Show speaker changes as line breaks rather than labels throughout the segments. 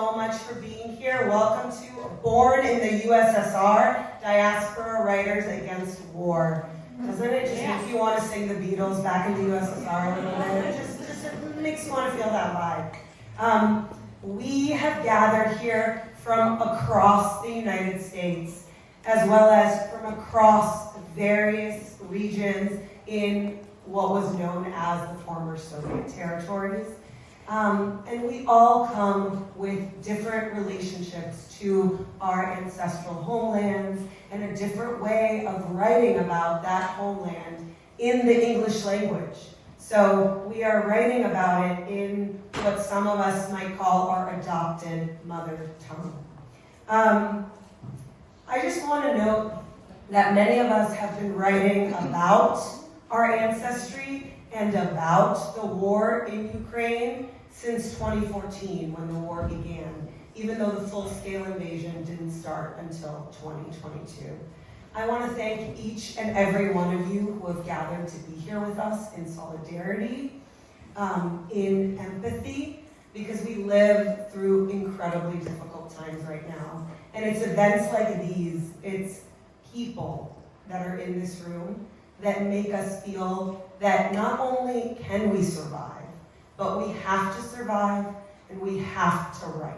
so much for being here. Welcome to Born in the USSR, Diaspora Writers Against War. Doesn't it just make you want to sing the Beatles back in the USSR a little bit? It makes you want to feel that vibe. We have gathered here from across the United States, as well as from across various regions in what was known as the former Soviet territories. And we all come with different relationships to our ancestral homelands and a different way of writing about that homeland in the English language. So we are writing about it in what some of us might call our adopted mother tongue. I just want to note that many of us have been writing about our ancestry and about the war in Ukraine since 2014 when the war began, even though the full-scale invasion didn't start until 2022. I want to thank each and every one of you who have gathered to be here with us in solidarity, in empathy, because we live through incredibly difficult times right now. And it's events like these, it's people that are in this room that make us feel that not only can we survive, but we have to survive and we have to write.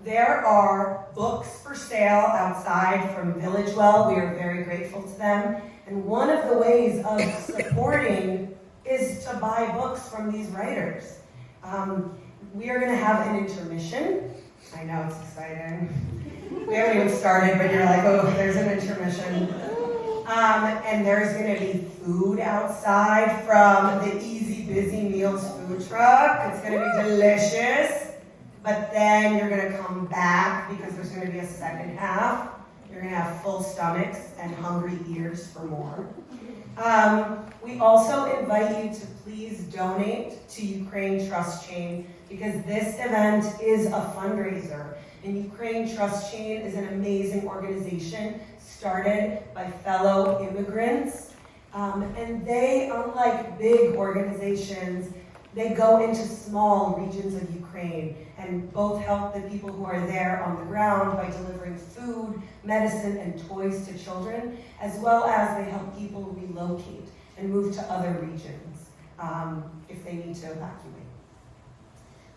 There are books for sale outside from Village Well. We are very grateful to them. And one of the ways of supporting is to buy books from these writers. We are going to have an intermission. I know, it's exciting. We haven't even started, but you're like, oh, there's an intermission. And there's going to be food outside from the Easy Busy Meals food truck. It's going to be delicious. But then you're going to come back because there's going to be a second half. You're going to have full stomachs and hungry ears for more. We also invite you to please donate to Ukraine Trust Chain because this event is a fundraiser. And Ukraine Trust Chain is an amazing organization started by fellow immigrants. And they, unlike big organizations, they go into small regions of Ukraine and both help the people who are there on the ground by delivering food, medicine, and toys to children, as well as they help people relocate and move to other regions if they need to evacuate.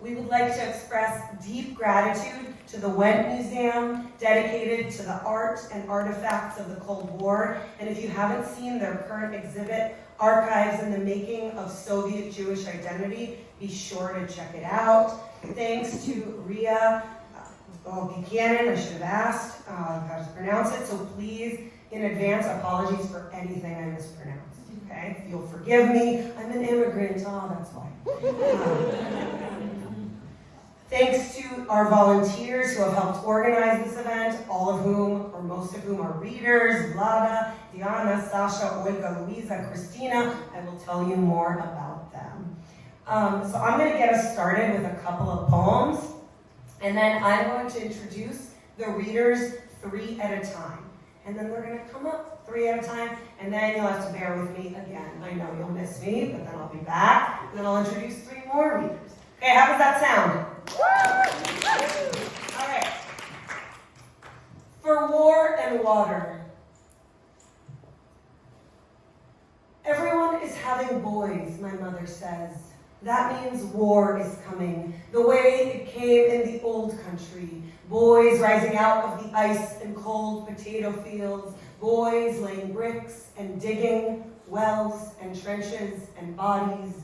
We would like to express deep gratitude to the Wende Museum, dedicated to the art and artifacts of the Cold War. And if you haven't seen their current exhibit, Archives in the Making of Soviet Jewish Identity, be sure to check it out. Thanks to Ria Buchanan, I should have asked how to pronounce it, so please, in advance, apologies for anything I mispronounced, okay? You'll forgive me, I'm an immigrant, that's why. Thanks to our volunteers who have helped organize this event, all of whom, or most of whom, are readers: Vlada, Diana, Sasha, Olga, Luisa, Christina. I will tell you more about them. So I'm going to get us started with a couple of poems, and then I'm going to introduce the readers 3 at a time. And then they're going to come up 3 at a time, and then you'll have to bear with me again. I know you'll miss me, but then I'll be back, and then I'll introduce 3 more readers. Okay, how does that sound? All right. For war and water. Everyone is having boys, my mother says. That means war is coming, the way it came in the old country. Boys rising out of the ice and cold potato fields, boys laying bricks and digging wells and trenches and bodies.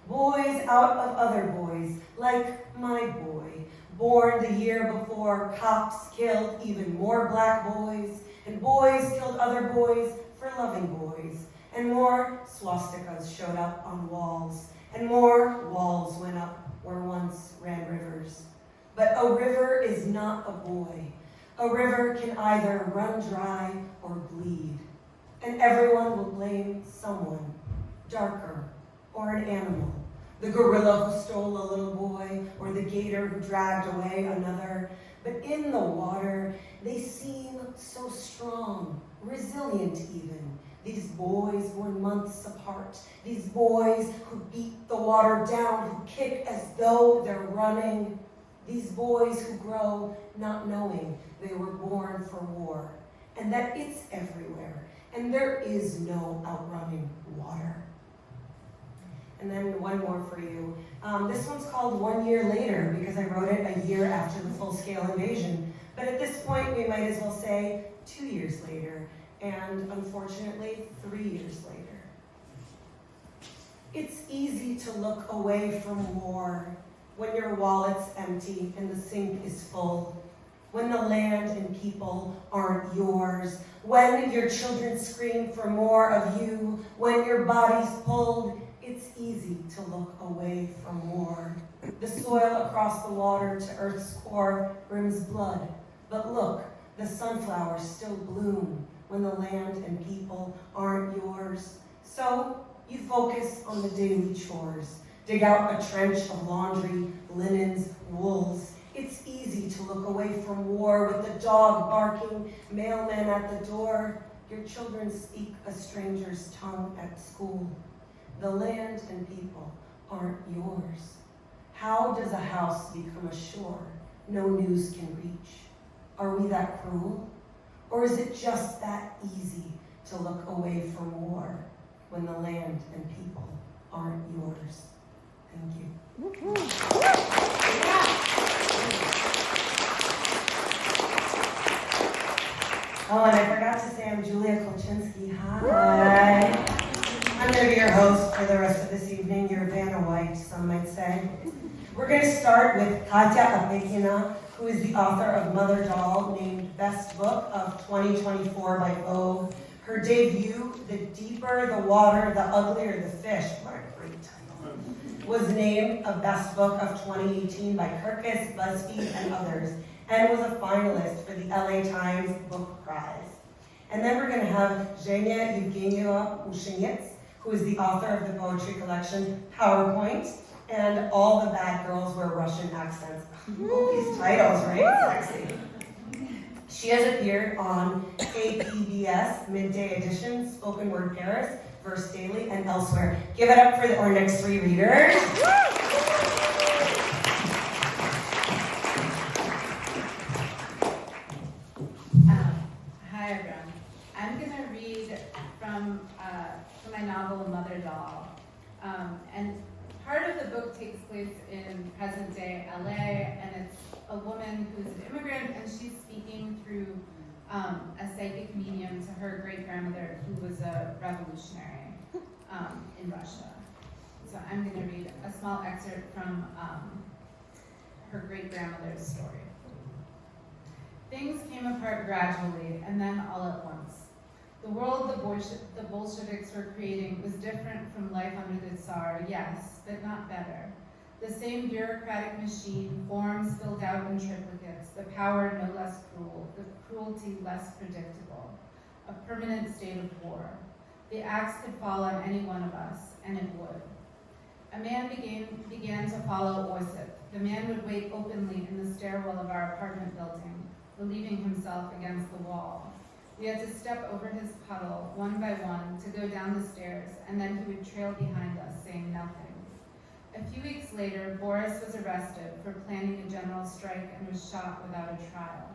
Boys out of other boys, like my boy, born the year before cops killed even more black boys, and boys killed other boys for loving boys, and more swastikas showed up on walls, and more walls went up where once ran rivers. But a river is not a boy. A river can either run dry or bleed, and everyone will blame someone, darker, or an animal. The gorilla who stole a little boy, or the gator who dragged away another. But in the water, they seem so strong, resilient even. These boys born months apart. These boys who beat the water down, who kick as though they're running. These boys who grow not knowing they were born for war, and that it's everywhere, and there is no outrunning water. And then one more for you. This one's called 1 Year Later because I wrote it a year after the full-scale invasion. But at this point, we might as well say 2 years later, and unfortunately, 3 years later. It's easy to look away from war when your wallet's empty and the sink is full, when the land and people aren't yours, when your children scream for more of you, when your body's pulled. It's easy to look away from war. The soil across the water to Earth's core brims blood. But look, the sunflowers still bloom when the land and people aren't yours. So you focus on the daily chores. Dig out a trench of laundry, linens, wools. It's easy to look away from war with the dog barking, mailman at the door. Your children speak a stranger's tongue at school. The land and people aren't yours. How does a house become a shore no news can reach? Are we that cruel? Or is it just that easy to look away from war when the land and people aren't yours? Thank you. Oh, and I forgot to say I'm Julia Kolchinsky. Hi. I'm going to be your host for the rest of this evening, your Vanna White, some might say. We're going to start with Katya Apekina, who is the author of Mother Doll, named Best Book of 2024 by Vogue. Her debut, The Deeper the Water, the Uglier the Fish, what a great title, was named a Best Book of 2018 by Kirkus, BuzzFeed, and others, and was a finalist for the LA Times Book Prize. And then we're going to have Zhenya Evgenieva Ushinets, who is the author of the poetry collection PowerPoint, and All the Bad Girls Wear Russian Accents. All these titles, right? Sexy. She has appeared on APBS Midday Edition, Spoken Word Paris, Verse Daily, and elsewhere. Give it up for our next three readers.
Hi everyone. I'm going to read from my novel Mother Doll. And part of the book takes place in present day LA, and it's a woman who's an immigrant, and she's speaking through a psychic medium to her great-grandmother who was a revolutionary in Russia. So I'm going to read a small excerpt from her great-grandmother's story. Things came apart gradually, and then all at once. The world the Bolsheviks were creating was different from life under the Tsar, yes, but not better. The same bureaucratic machine, forms filled out in triplicates, the power no less cruel, the cruelty less predictable, a permanent state of war. The axe could fall on any one of us, and it would. A man began to follow Osip. The man would wait openly in the stairwell of our apartment building, relieving himself against the wall. We had to step over his puddle, one by one, to go down the stairs, and then he would trail behind us, saying nothing. A few weeks later, Boris was arrested for planning a general strike and was shot without a trial.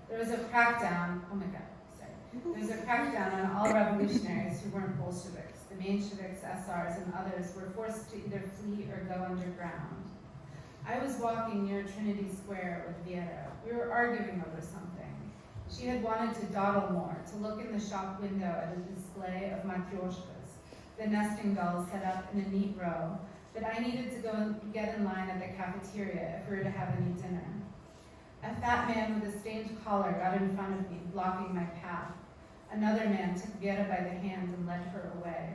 There was a crackdown, There was a crackdown on all revolutionaries who weren't Bolsheviks. The Mensheviks, SRs, and others were forced to either flee or go underground. I was walking near Trinity Square with Vera. We were arguing over something. She had wanted to dawdle more, to look in the shop window at a display of matryoshkas, the nesting dolls set up in a neat row, but I needed to go and get in line at the cafeteria if we were to have any dinner. A fat man with a stained collar got in front of me, blocking my path. Another man took Vera by the hand and led her away.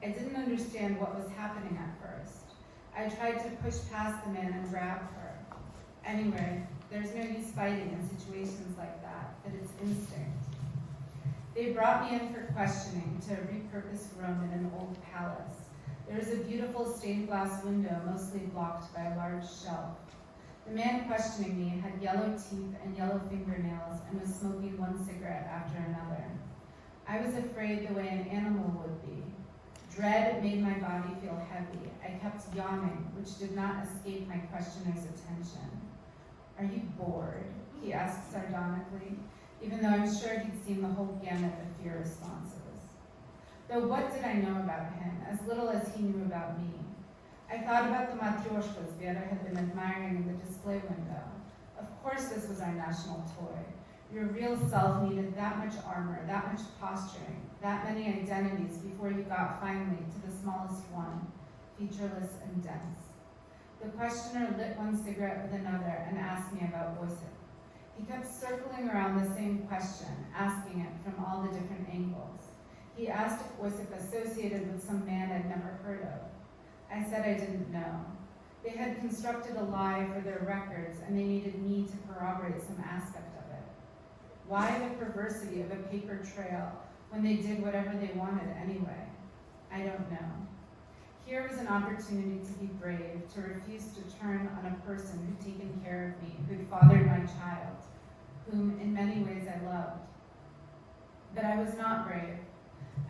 I didn't understand what was happening at first. I tried to push past the man and grab her. Anyway, there's no use fighting in situations like that, but it's instinct. They brought me in for questioning to a repurposed room in an old palace. There was a beautiful stained glass window, mostly blocked by a large shelf. The man questioning me had yellow teeth and yellow fingernails and was smoking one cigarette after another. I was afraid the way an animal would be. Dread made my body feel heavy. I kept yawning, which did not escape my questioner's attention. "Are you bored?" he asked sardonically, even though I'm sure he'd seen the whole gamut of fear responses. Though what did I know about him? As little as he knew about me. I thought about the matryoshkas Vera had been admiring in the display window. Of course this was our national toy. Your real self needed that much armor, that much posturing, that many identities before you got finally to the smallest one, featureless and dense. The questioner lit one cigarette with another and asked me about Osip. He kept circling around the same question, asking it from all the different angles. He asked if Osip associated with some man I'd never heard of. I said I didn't know. They had constructed a lie for their records, and they needed me to corroborate some aspect of it. Why the perversity of a paper trail when they did whatever they wanted anyway? I don't know. Here was an opportunity to be brave, to refuse to turn on a person who'd taken care of me, who'd fathered my child, whom in many ways I loved. But I was not brave.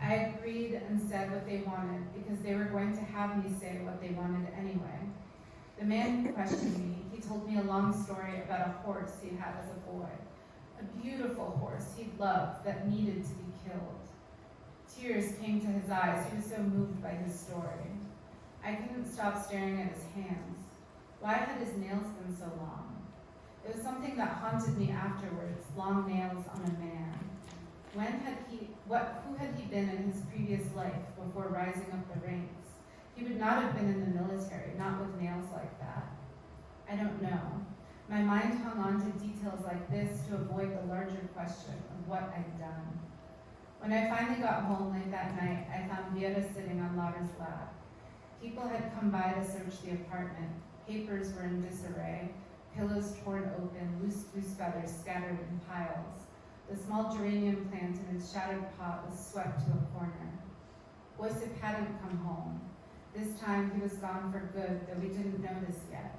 I agreed and said what they wanted because they were going to have me say what they wanted anyway. The man who questioned me, he told me a long story about a horse he'd had as a boy. A beautiful horse he'd loved that needed to be killed. Tears came to his eyes. He was so moved by his story. I couldn't stop staring at his hands. Why had his nails been so long? It was something that haunted me afterwards, long nails on a man. Who had he been in his previous life before rising up the ranks? He would not have been in the military, not with nails like that. I don't know. My mind hung on to details like this to avoid the larger question of what I'd done. When I finally got home late that night, I found Vera sitting on Laura's lap. People had come by to search the apartment. Papers were in disarray, pillows torn open, loose goose feathers scattered in piles. The small geranium plant in its shattered pot was swept to a corner. Osip hadn't come home. This time he was gone for good, though we didn't know this yet.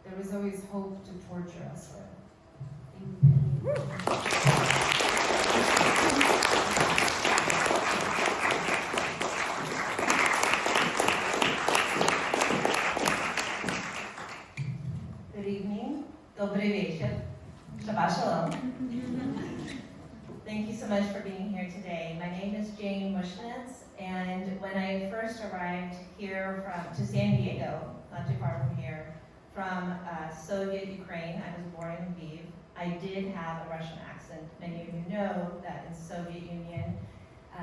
There was always hope to torture us with.
Good evening. Dobry wieczór. Shabbat shalom. Thank you so much for being here today. My name is Jane Mushnitz, and when I first arrived here to San Diego, not too far from here, from Soviet Ukraine, I was born in Lviv. I did have a Russian accent. Many of you know that in the Soviet Union,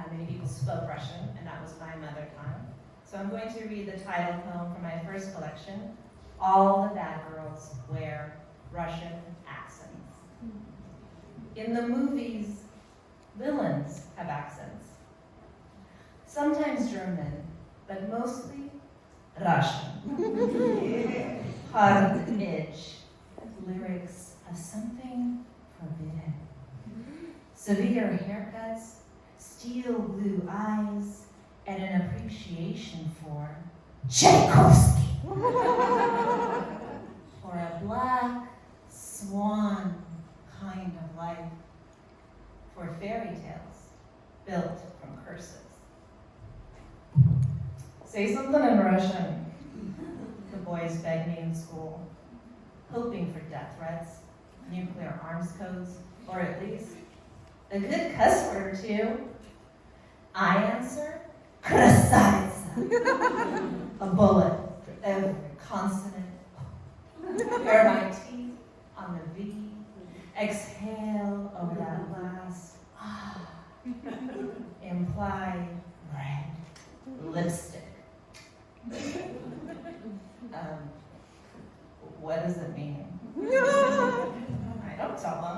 many people spoke Russian, and that was my mother tongue. So I'm going to read the title poem from my first collection, All the Bad Girls Wear Russian Accents. In the movies, villains have accents. Sometimes German, but mostly Russian. Hard edge, lyrics of something forbidden. Severe haircuts, steel blue eyes, and an appreciation for Tchaikovsky. For a black swan kind of life. For fairy tales built from curses. Say something in Russian, the boys begged me in school, hoping for death threats, nuclear arms codes, or at least a good cuss word or two. I answer, krasavitsa, a bullet for every consonant. Bare my teeth on the V. Exhale over that last imply red lipstick. What does it mean? I don't tell them.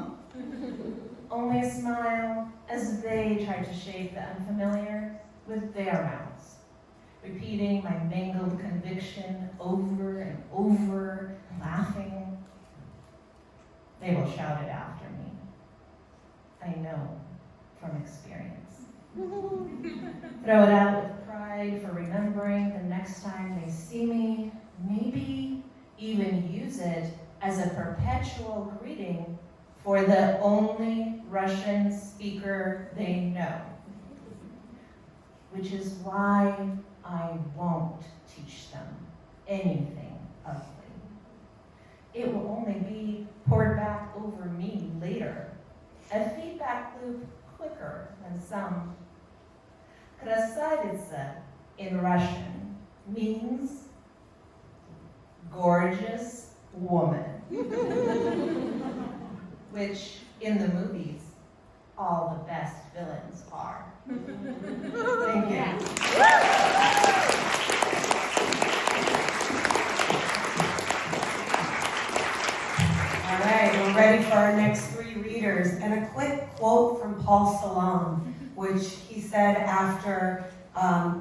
Only smile as they try to shape the unfamiliar with their mouths, repeating my mangled conviction over and over, laughing. They will shout it after me. I know from experience. Throw it out with pride for remembering the next time they see me, maybe even use it as a perpetual greeting for the only Russian speaker they know. Which is why I won't teach them anything ugly.
it will only be poured back over me later. A feedback loop quicker than some. Krasavitsa in Russian means gorgeous woman, which in the movies, all the best villains are. Thank you.
All right, we're ready for our next three readers. And a quick quote from Paul Salam, which he said after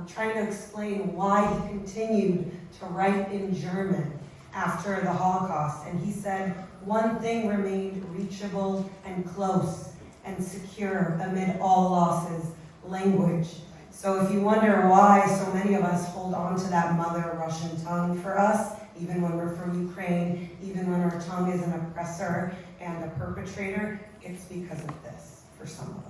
trying to explain why he continued to write in German after the Holocaust. And he said, "One thing remained reachable and close and secure amid all losses, language." So if you wonder why so many of us hold on to that mother Russian tongue for us, even when we're from Ukraine, even when our tongue is an oppressor and a perpetrator, it's because of this for some of us.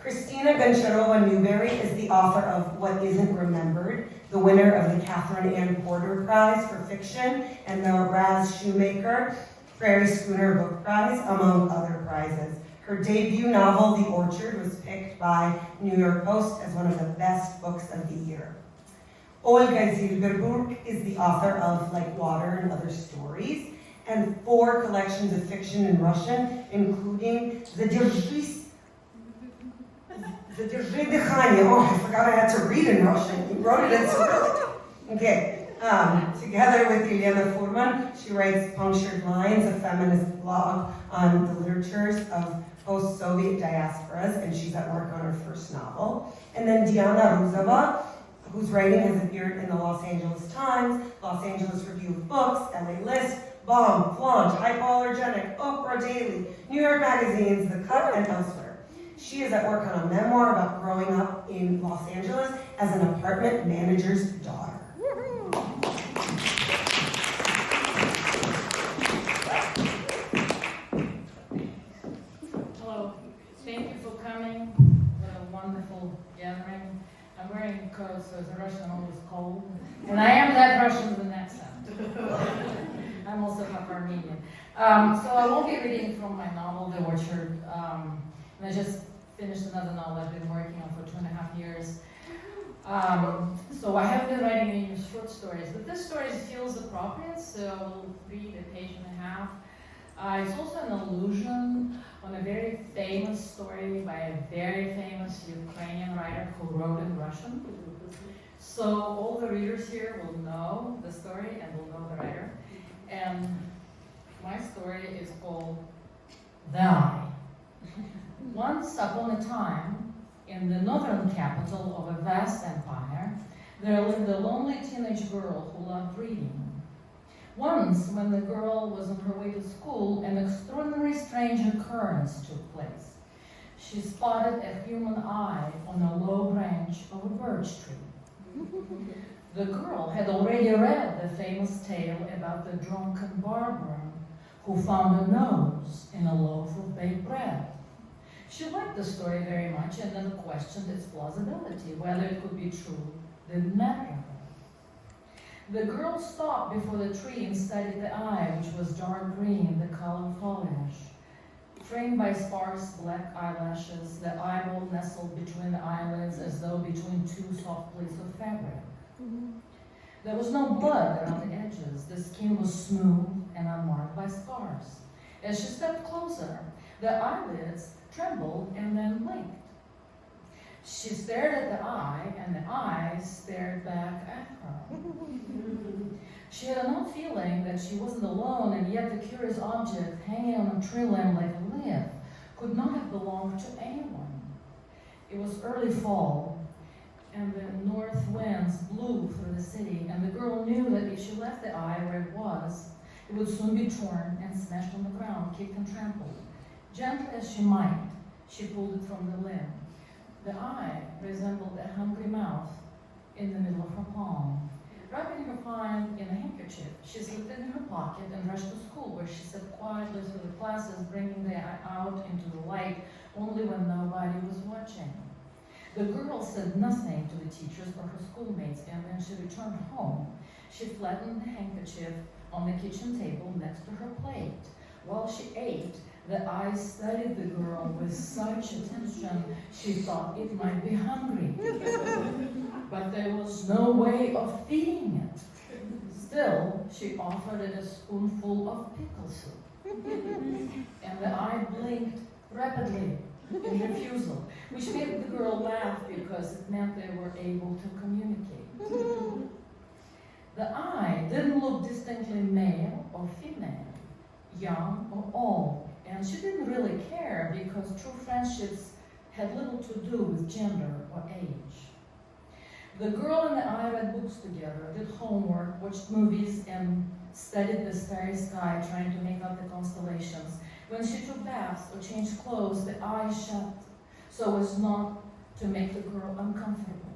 Christina Goncharova Newberry is the author of What Isn't Remembered, the winner of the Catherine Ann Porter Prize for Fiction and the Raz Shoemaker Prairie Schooner Book Prize, among other prizes. Her debut novel, The Orchard, was picked by New York Post as one of the best books of the year. Olga Zilberburg is the author of Like Water and Other Stories, and 4 collections of fiction in Russian, including Задержись дыхание. Oh, I forgot I had to read in Russian. You wrote it in Cyrillic. Okay. Together with Elena Furman, she writes Punctured Lines, a feminist blog on the literatures of post-Soviet diasporas, and she's at work on her first novel. And then Diana Ruzova, whose writing has appeared in the Los Angeles Times, Los Angeles Review of Books, LA List, Bomb, Flaunt, Hypoallergenic, Oprah Daily, New York Magazine's The Cut, and elsewhere. She is at work on a memoir about growing up in Los Angeles as an apartment manager's daughter.
Hello, thank you for coming. What a wonderful gathering. I'm wearing coats, so the Russian always cold. And I am that Russian with an accent. I'm also half Armenian. So I won't be reading from my novel, The Orchard. And I just finished another novel I've been working on for 2.5 years. So I have been writing any short stories, but this story feels appropriate, so I'll read a page and a half. It's also an allusion on a very famous story by a very famous Ukrainian writer who wrote in Russian. So all the readers here will know the story and will know the writer. And my story is called The Eye. Once upon a time, in the northern capital of a vast empire, there lived a lonely teenage girl who loved reading. Once, when the girl was on her way to school, an extraordinary strange occurrence took place. She spotted a human eye on a low branch of a birch tree. The girl had already read the famous tale about the drunken barber who found a nose in a loaf of baked bread. She liked the story very much and then questioned its plausibility. Whether it could be true didn't matter. The girl stopped before the tree and studied the eye, which was dark green, the color of foliage. Framed by sparse black eyelashes, the eyeball nestled between the eyelids as though between 2 soft plates of fabric. There was no blood around the edges. The skin was smooth and unmarked by scars. As she stepped closer, the eyelids trembled and then blinked. She stared at the eye, and the eye stared back at her. She had an odd feeling that she wasn't alone, and yet the curious object hanging on a tree limb like a leaf could not have belonged to anyone. It was early fall, and the north winds blew through the city, and the girl knew that if she left the eye where it was, it would soon be torn and smashed on the ground, kicked and trampled. Gently as she might, she pulled it from the limb. The eye resembled a hungry mouth in the middle of her palm. Wrapping her find in a handkerchief, she slipped it in her pocket and rushed to school, where she sat quietly through the classes, bringing the eye out into the light only when nobody was watching. The girl said nothing to the teachers or her schoolmates, and when she returned home, she flattened the handkerchief on the kitchen table next to her plate. While she ate, the eye studied the girl with such attention she thought it might be hungry. But there was no way of feeding it. Still, she offered it a spoonful of pickle soup. And the eye blinked rapidly in refusal, which made the girl laugh because it meant they were able to communicate. The eye didn't look distinctly male or female, young or old, and she didn't really care because true friendships had little to do with gender or age. The girl and the eye read books together, did homework, watched movies, and studied the starry sky, trying to make out the constellations. When she took baths or changed clothes, the eye shut so as not to make the girl uncomfortable.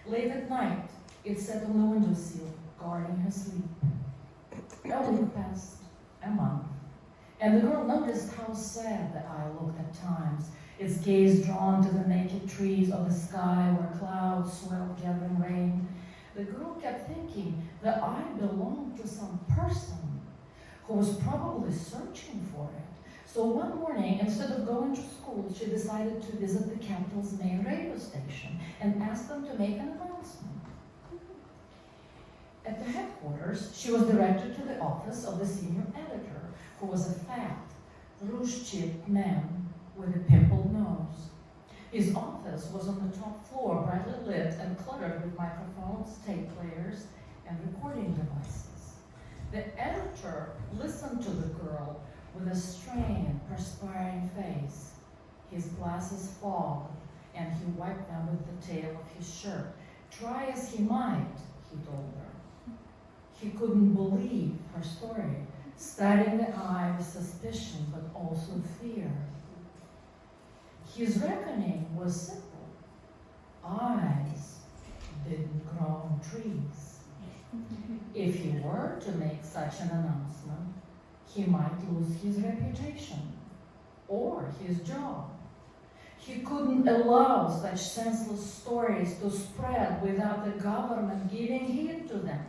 Late at night, it sat on the windowsill, guarding her sleep. A week passed, a month, and the girl noticed how sad the eye looked at times, its gaze drawn to the naked trees or the sky where clouds swelled gathering rain. The girl kept thinking the eye belonged to some person who was probably searching for it. So one morning, instead of going to school, she decided to visit the capital's main radio station and ask them to make an announcement. At the headquarters, she was directed to the office of the senior editor, who was a fat, rouge-cheeked man with a pimpled nose. His office was on the top floor, brightly lit and cluttered with microphones, tape players, and recording devices. The editor listened to the girl with a strained, perspiring face. His glasses fogged, and he wiped them with the tail of his shirt. Try as he might, he told her. He couldn't believe her story, studying the eye with suspicion, but also fear. His reckoning was simple. Eyes didn't grow on trees. If he were to make such an announcement, he might lose his reputation or his job. He couldn't allow such senseless stories to spread without the government giving heed to them.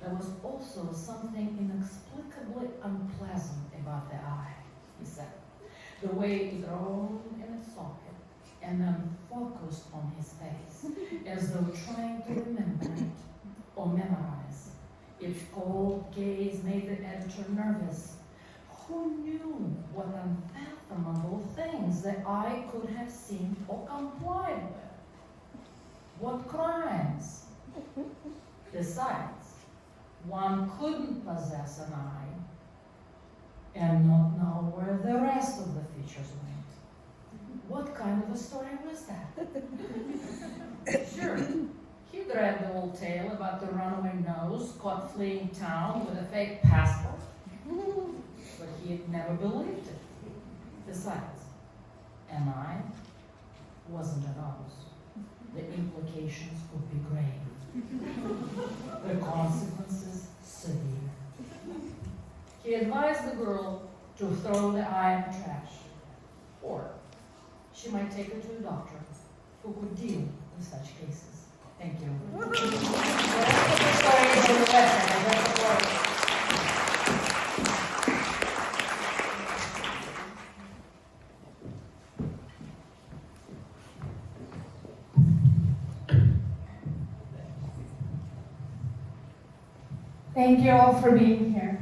There was also something inexplicably unpleasant about the eye, he said. The way it rolled in its socket and then focused on his face, as though trying to remember it or memorize. Its cold gaze made the editor nervous. Who knew what unfathomable things the eye could have seen or complied with? What crimes? Besides, one couldn't possess an eye and not know where the rest of the features went. What kind of a story was that? Sure, he'd read the old tale about the runaway nose caught fleeing town with a fake passport, but he had never believed it. Besides, an eye wasn't a nose. The implications would be grave. The consequences severe. He advised the girl to throw the eye in the trash, or she might take her to a doctor who could deal with such cases. Thank you. The rest of the story is on the website. I read the story.
Thank you all for being here.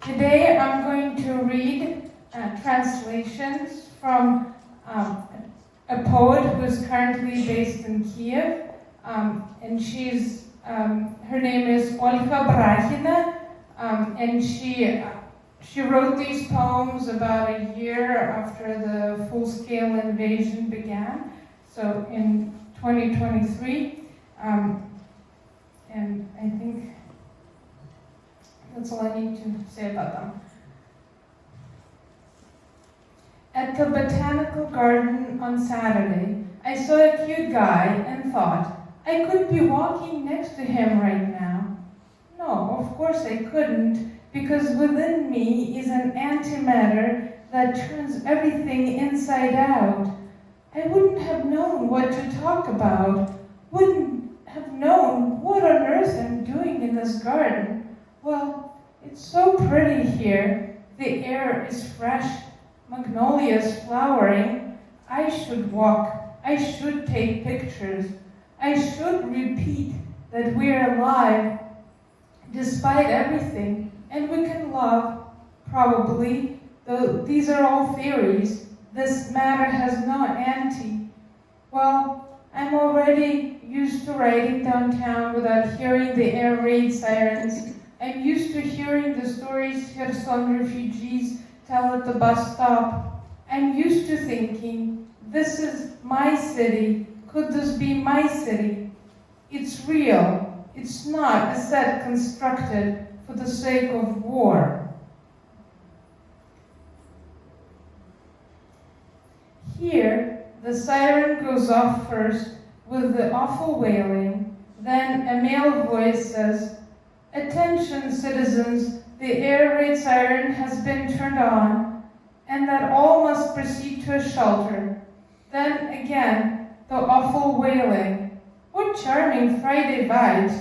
Today I'm going to read translations from a poet who's currently based in Kiev, and she's her name is Olga Brahina, and she wrote these poems about a year after the full-scale invasion began, so in 2023, and I think that's all I need to say about them. At the botanical garden on Saturday, I saw a cute guy and thought, I could be walking next to him right now. No, of course I couldn't, because within me is an antimatter that turns everything inside out. I wouldn't have known what to talk about, wouldn't have known what on earth I'm doing in this garden. Well, it's so pretty here. The air is fresh, magnolias flowering. I should walk. I should take pictures. I should repeat that we're alive despite everything, and we can love, probably, though these are all theories. This matter has no ante. Well, I'm already used to riding downtown without hearing the air raid sirens. I'm used to hearing the stories Kherson refugees tell at the bus stop. I'm used to thinking, this is my city. Could this be my city? It's real. It's not a set constructed for the sake of war. Here, the siren goes off first with the awful wailing. Then a male voice says, "Attention, citizens, the air raid siren has been turned on, and that all must proceed to a shelter." Then again, the awful wailing. What charming Friday vibes.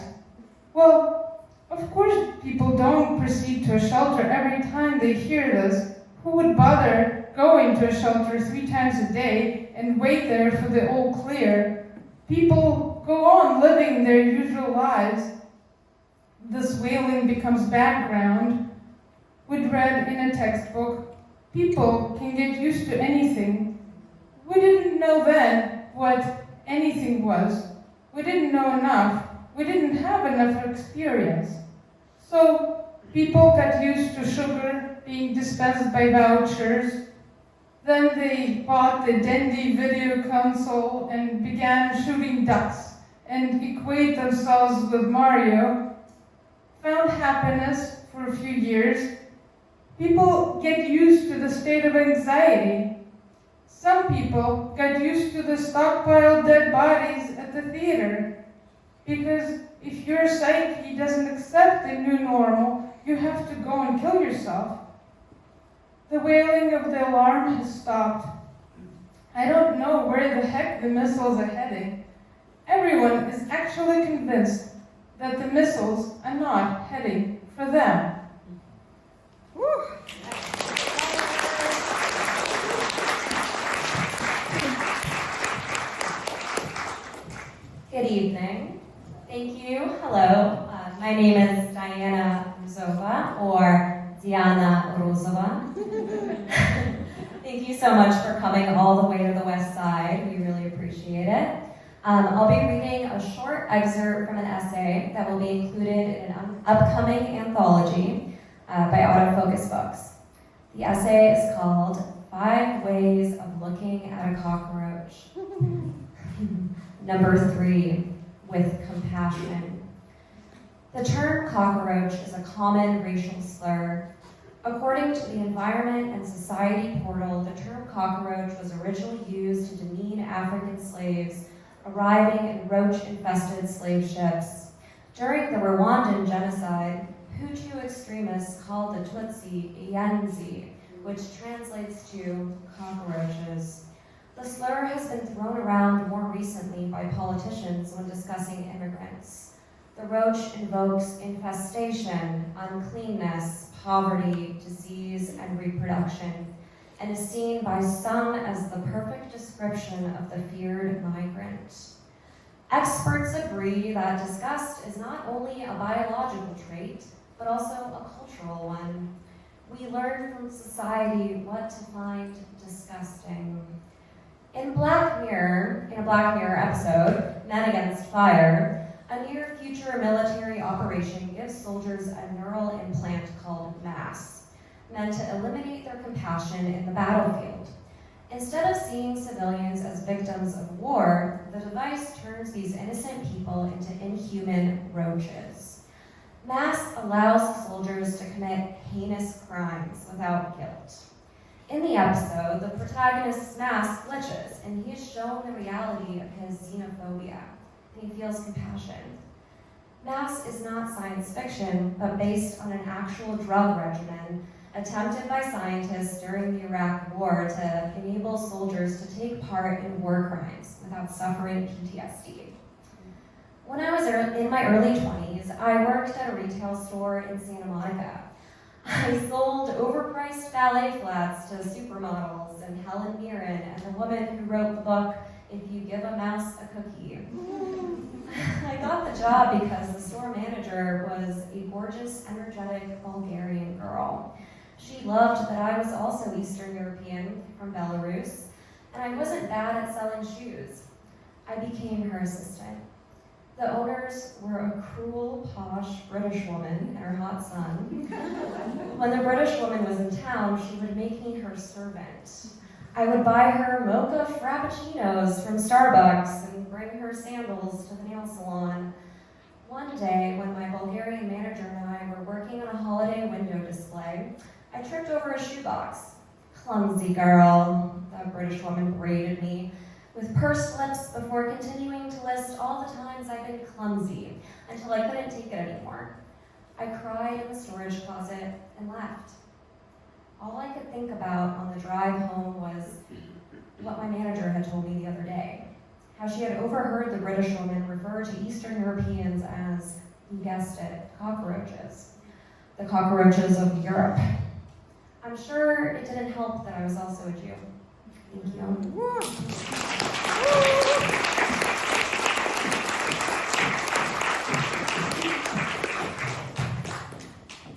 Well, of course people don't proceed to a shelter every time they hear this. Who would bother going to a shelter 3 times a day and wait there for the all clear? People go on living their usual lives. This wailing becomes background. We'd read in a textbook, people can get used to anything. We didn't know then what anything was. We didn't know enough. We didn't have enough experience. So people got used to sugar being dispensed by vouchers. Then they bought the Dendy video console and began shooting ducks and equate themselves with Mario. Found happiness for a few years. People get used to the state of anxiety. Some people got used to the stockpiled dead bodies at the theater. Because if your psyche doesn't accept the new normal, you have to go and kill yourself. The wailing of the alarm has stopped. I don't know where the heck the missiles are heading. Everyone is actually convinced that the missiles are not heading for them.
Good evening. Thank you. Hello. My name is Diana Rozova, or Diana Rozova. Thank you so much for coming all the way to the West Side. We really appreciate it. I'll be reading a short excerpt from an essay that will be included in an upcoming anthology by Autofocus Books. The essay is called 5 Ways of Looking at a Cockroach. Number 3, with compassion. The term cockroach is a common racial slur. According to the Environment and Society portal, the term cockroach was originally used to demean African slaves arriving in roach-infested slave ships. During the Rwandan genocide, Hutu extremists called the Tutsi Iyanzi, which translates to cockroaches. The slur has been thrown around more recently by politicians when discussing immigrants. The roach invokes infestation, uncleanness, poverty, disease, and reproduction, and is seen by some as the perfect description of the feared migrant. Experts agree that disgust is not only a biological trait, but also a cultural one. We learn from society what to find disgusting. In a Black Mirror episode, Men Against Fire, a near-future military operation gives soldiers a neural implant called MASS, meant to eliminate their compassion in the battlefield. Instead of seeing civilians as victims of war, the device turns these innocent people into inhuman roaches. MASS allows soldiers to commit heinous crimes without guilt. In the episode, the protagonist's mask glitches, and he is shown the reality of his xenophobia, and he feels compassion. Mask is not science fiction, but based on an actual drug regimen attempted by scientists during the Iraq War to enable soldiers to take part in war crimes without suffering PTSD. When I was in my early 20s, I worked at a retail store in Santa Monica. I sold overpriced ballet flats to supermodels and Helen Mirren and the woman who wrote the book, If You Give a Mouse a Cookie. I got the job because the store manager was a gorgeous, energetic Bulgarian girl. She loved that I was also Eastern European from Belarus, and I wasn't bad at selling shoes. I became her assistant. The owners were a cruel, posh British woman and her hot son. When the British woman was in town, she would make me her servant. I would buy her mocha frappuccinos from Starbucks and bring her sandals to the nail salon. One day, when my Bulgarian manager and I were working on a holiday window display, I tripped over a shoebox. Clumsy girl, the British woman berated me, with pursed lips before continuing to list all the times I've been clumsy until I couldn't take it anymore. I cried in the storage closet and left. All I could think about on the drive home was what my manager had told me the other day, how she had overheard the British woman refer to Eastern Europeans as, you guessed it, cockroaches. The cockroaches of Europe. I'm sure it didn't help that I was also a Jew. Thank you.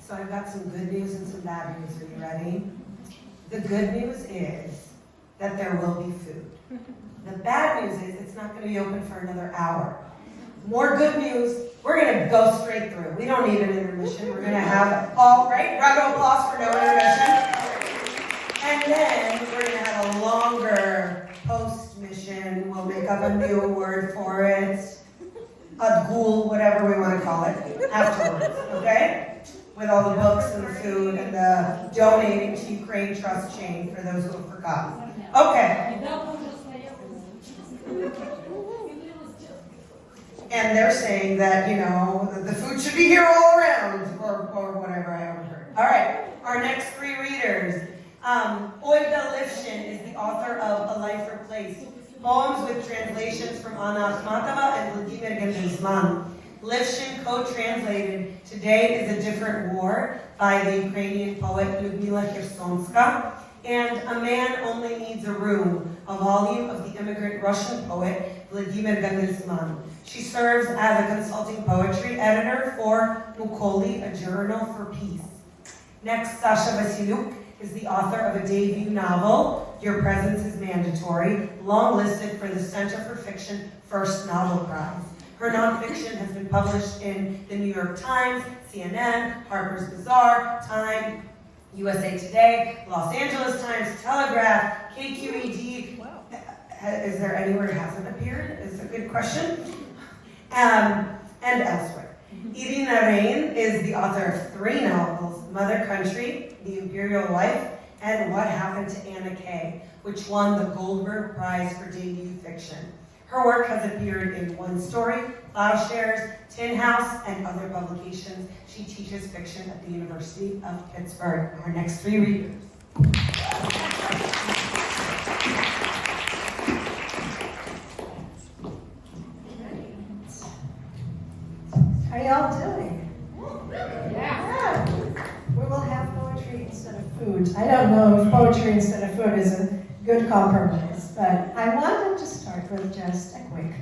So I've got some good news and some bad news. Are you ready? The good news is that there will be food. The bad news is it's not going to be open for another hour. More good news, we're going to go straight through. We don't need an intermission. We're going to have all right. Round of applause for no intermission. And then we're going to have a longer post-mission. We'll make up a new word for it. A ghoul, whatever we want to call it, afterwards, okay? With all the books and the food and the donating to Ukraine Trust chain for those who have forgotten. Okay. And they're saying that, the food should be here all around, or whatever I overheard. All right, our next three readers. Wende is the author of A Life Replaced, poems with translations from Anna Akhmatova and Vladimir Gendrizman. Lifshin co-translated Today is a Different War by the Ukrainian poet Lyudmila Khersonska, and A Man Only Needs a Room, a volume of the immigrant Russian poet Vladimir Gendrizman. She serves as a consulting poetry editor for Mukoli, a journal for peace. Next, Sasha Vasylyuk is the author of a debut novel, Your Presence is Mandatory, long-listed for the Center for Fiction First Novel Prize. Her nonfiction has been published in the New York Times, CNN, Harper's Bazaar, Time, USA Today, Los Angeles Times, Telegraph, KQED. Wow. Is there anywhere it hasn't appeared? Is a good question. And elsewhere. Irina Rain is the author of 3 novels, Mother Country, The Imperial Wife, and What Happened to Anna Kay, which won the Goldberg Prize for debut fiction. Her work has appeared in One Story, Plowshares, Tin House, and other publications. She teaches fiction at the University of Pittsburgh. Our next 3 readers.
How y'all doing? Yeah. We will have poetry instead of food. I don't know if poetry instead of food is a good compromise, but I wanted to start with just a quick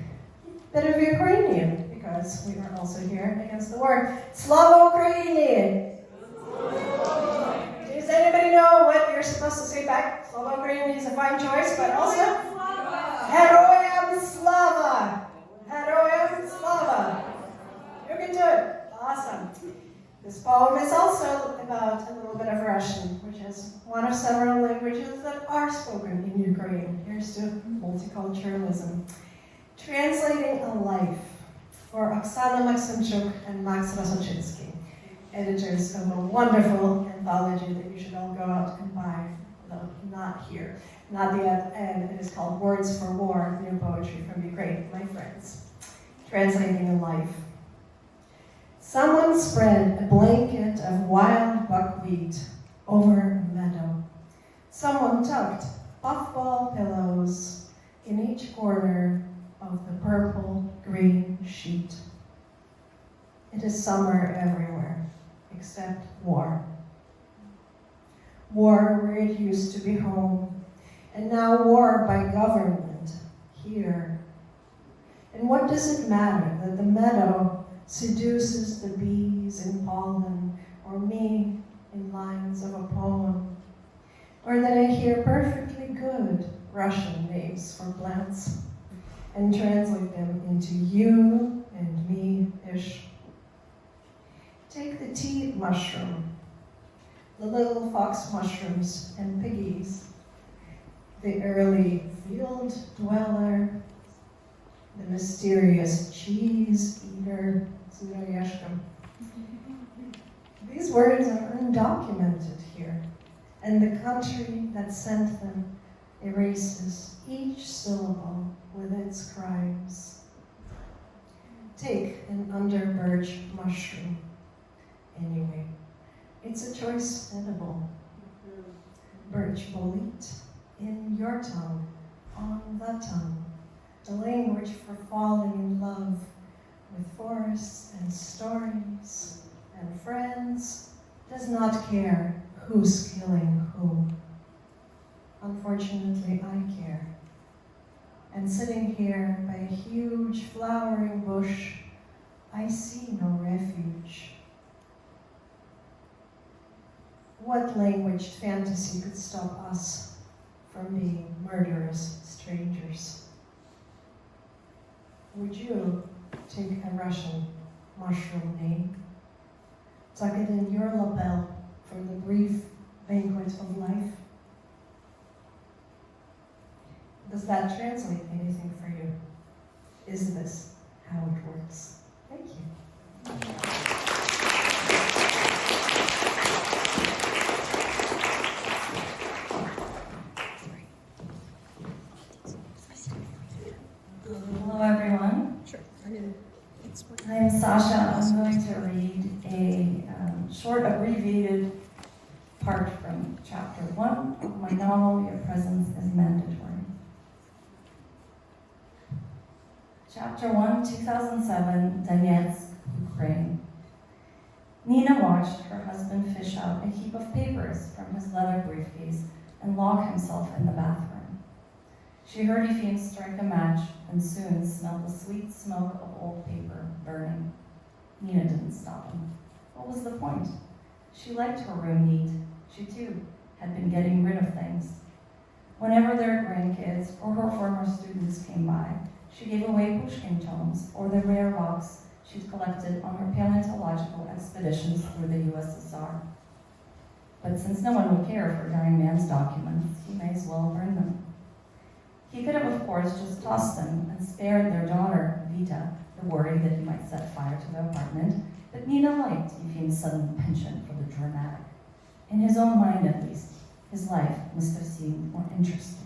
bit of Ukrainian, because we are also here against the war. Slava Ukraini! Does anybody know what you're supposed to say back? Slava Ukraini is a fine choice, but also Heroyam Slava! Heroyam Slava! You can do it. Awesome. This poem is also about a little bit of Russian, which is one of several languages that are spoken in Ukraine. Here's to multiculturalism. Translating a Life, for Oksana Maximchuk and Max Rosochinsky, editors of a wonderful anthology that you should all go out and buy, though not here, not yet, and it is called Words for War, New Poetry from Ukraine, my friends. Translating a Life. Someone spread a blanket of wild buckwheat over a meadow. Someone tucked puffball pillows in each corner of the purple green sheet. It is summer everywhere, except war. War where it used to be home, and now war by government, here. And what does it matter that the meadow seduces the bees in pollen, or me in lines of a poem, or that I hear perfectly good Russian names for plants and translate them into you and me-ish. Take the tea mushroom, the little fox mushrooms and piggies, the early field dweller, the mysterious cheese eater, Zurayashka. These words are undocumented here, and the country that sent them erases each syllable with its crimes. Take an underbirch mushroom. Anyway, it's a choice edible. Birch bolit, in your tongue, on the tongue, the language for falling in love with forests and stories and friends, does not care who's killing who. Unfortunately, I care. And sitting here by a huge flowering bush, I see no refuge. What languaged fantasy could stop us from being murderous strangers? Would you take a Russian mushroom name, tuck it in your lapel for the brief banquet of life? Does that translate anything for you? Is this how it works? Thank you.
Hello, everyone. I'm Sasha. I'm going to read a short abbreviated part from chapter 1 of my novel, Your Presence is Mandatory. Chapter 1, 2007, Donetsk, Ukraine. Nina watched her husband fish out a heap of papers from his leather briefcase and lock himself in the bathroom. She heard Efim strike a match and soon smelled the sweet smoke of old paper burning. Nina didn't stop him. What was the point? She liked her room neat. She too had been getting rid of things. Whenever their grandkids or her former students came by, she gave away Pushkin tomes or the rare rocks she'd collected on her paleontological expeditions through the USSR. But since no one would care for dying man's documents, he may as well burn them. He could have, of course, just tossed them and spared their daughter, Vita, the worry that he might set fire to the apartment, but Nina liked Efim's sudden penchant for the dramatic. In his own mind, at least, his life must have seemed more interesting.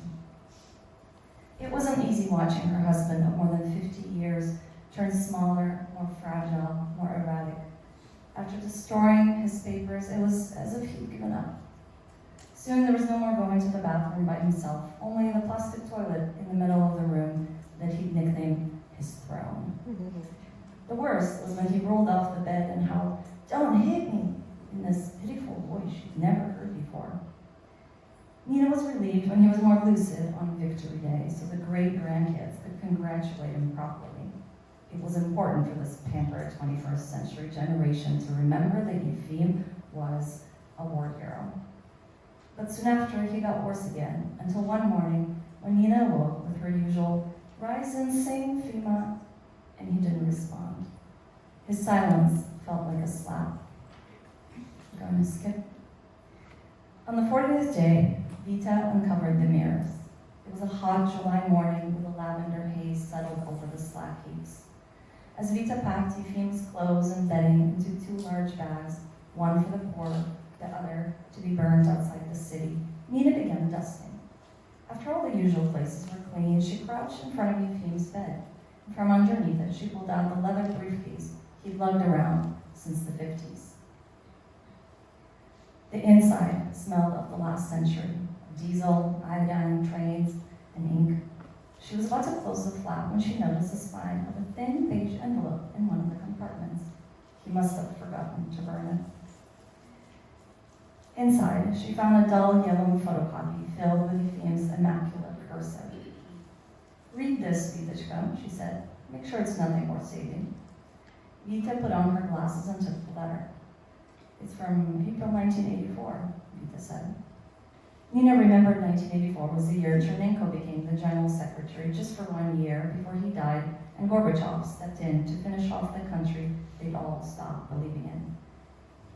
It wasn't easy watching her husband of more than 50 years turn smaller, more fragile, more erratic. After destroying his papers, it was as if he'd given up. Soon there was no more going to the bathroom by himself, only the plastic toilet in the middle of the room that he'd nicknamed his throne. The worst was when he rolled off the bed and howled, "Don't hit me," in this pitiful voice she'd never heard before. Nina was relieved when he was more lucid on Victory Day, so the great-grandkids could congratulate him properly. It was important for this pampered 21st century generation to remember that Efim was a war hero. But soon after, he got worse again, until one morning, when Nina awoke with her usual, "Rise and sing, Fima," and he didn't respond. His silence felt like a slap. Going to skip. On the 40th day, Vita uncovered the mirrors. It was a hot July morning with a lavender haze settled over the slack heaps. As Vita packed Efim's clothes and bedding into 2 large bags, one for the poor, the other to be burned outside the city, Nina began dusting. After all the usual places were clean, she crouched in front of Efim's bed. And from underneath it, she pulled out the leather briefcase he'd lugged around since the 50s. The inside smelled of the last century, diesel, iodine, trains, and ink. She was about to close the flap when she noticed the spine of a thin beige envelope in one of the compartments. He must have forgotten to burn it. Inside, she found a dull yellow photocopy filled with Ephem's immaculate cursive. "Read this, Vitechka," she said. "Make sure it's nothing worth saving." Vita put on her glasses and took the letter. "It's from April 1984, Vita said. Nina remembered 1984 was the year Chernenko became the general secretary, just for 1 year before he died, and Gorbachev stepped in to finish off the country they'd all stopped believing in.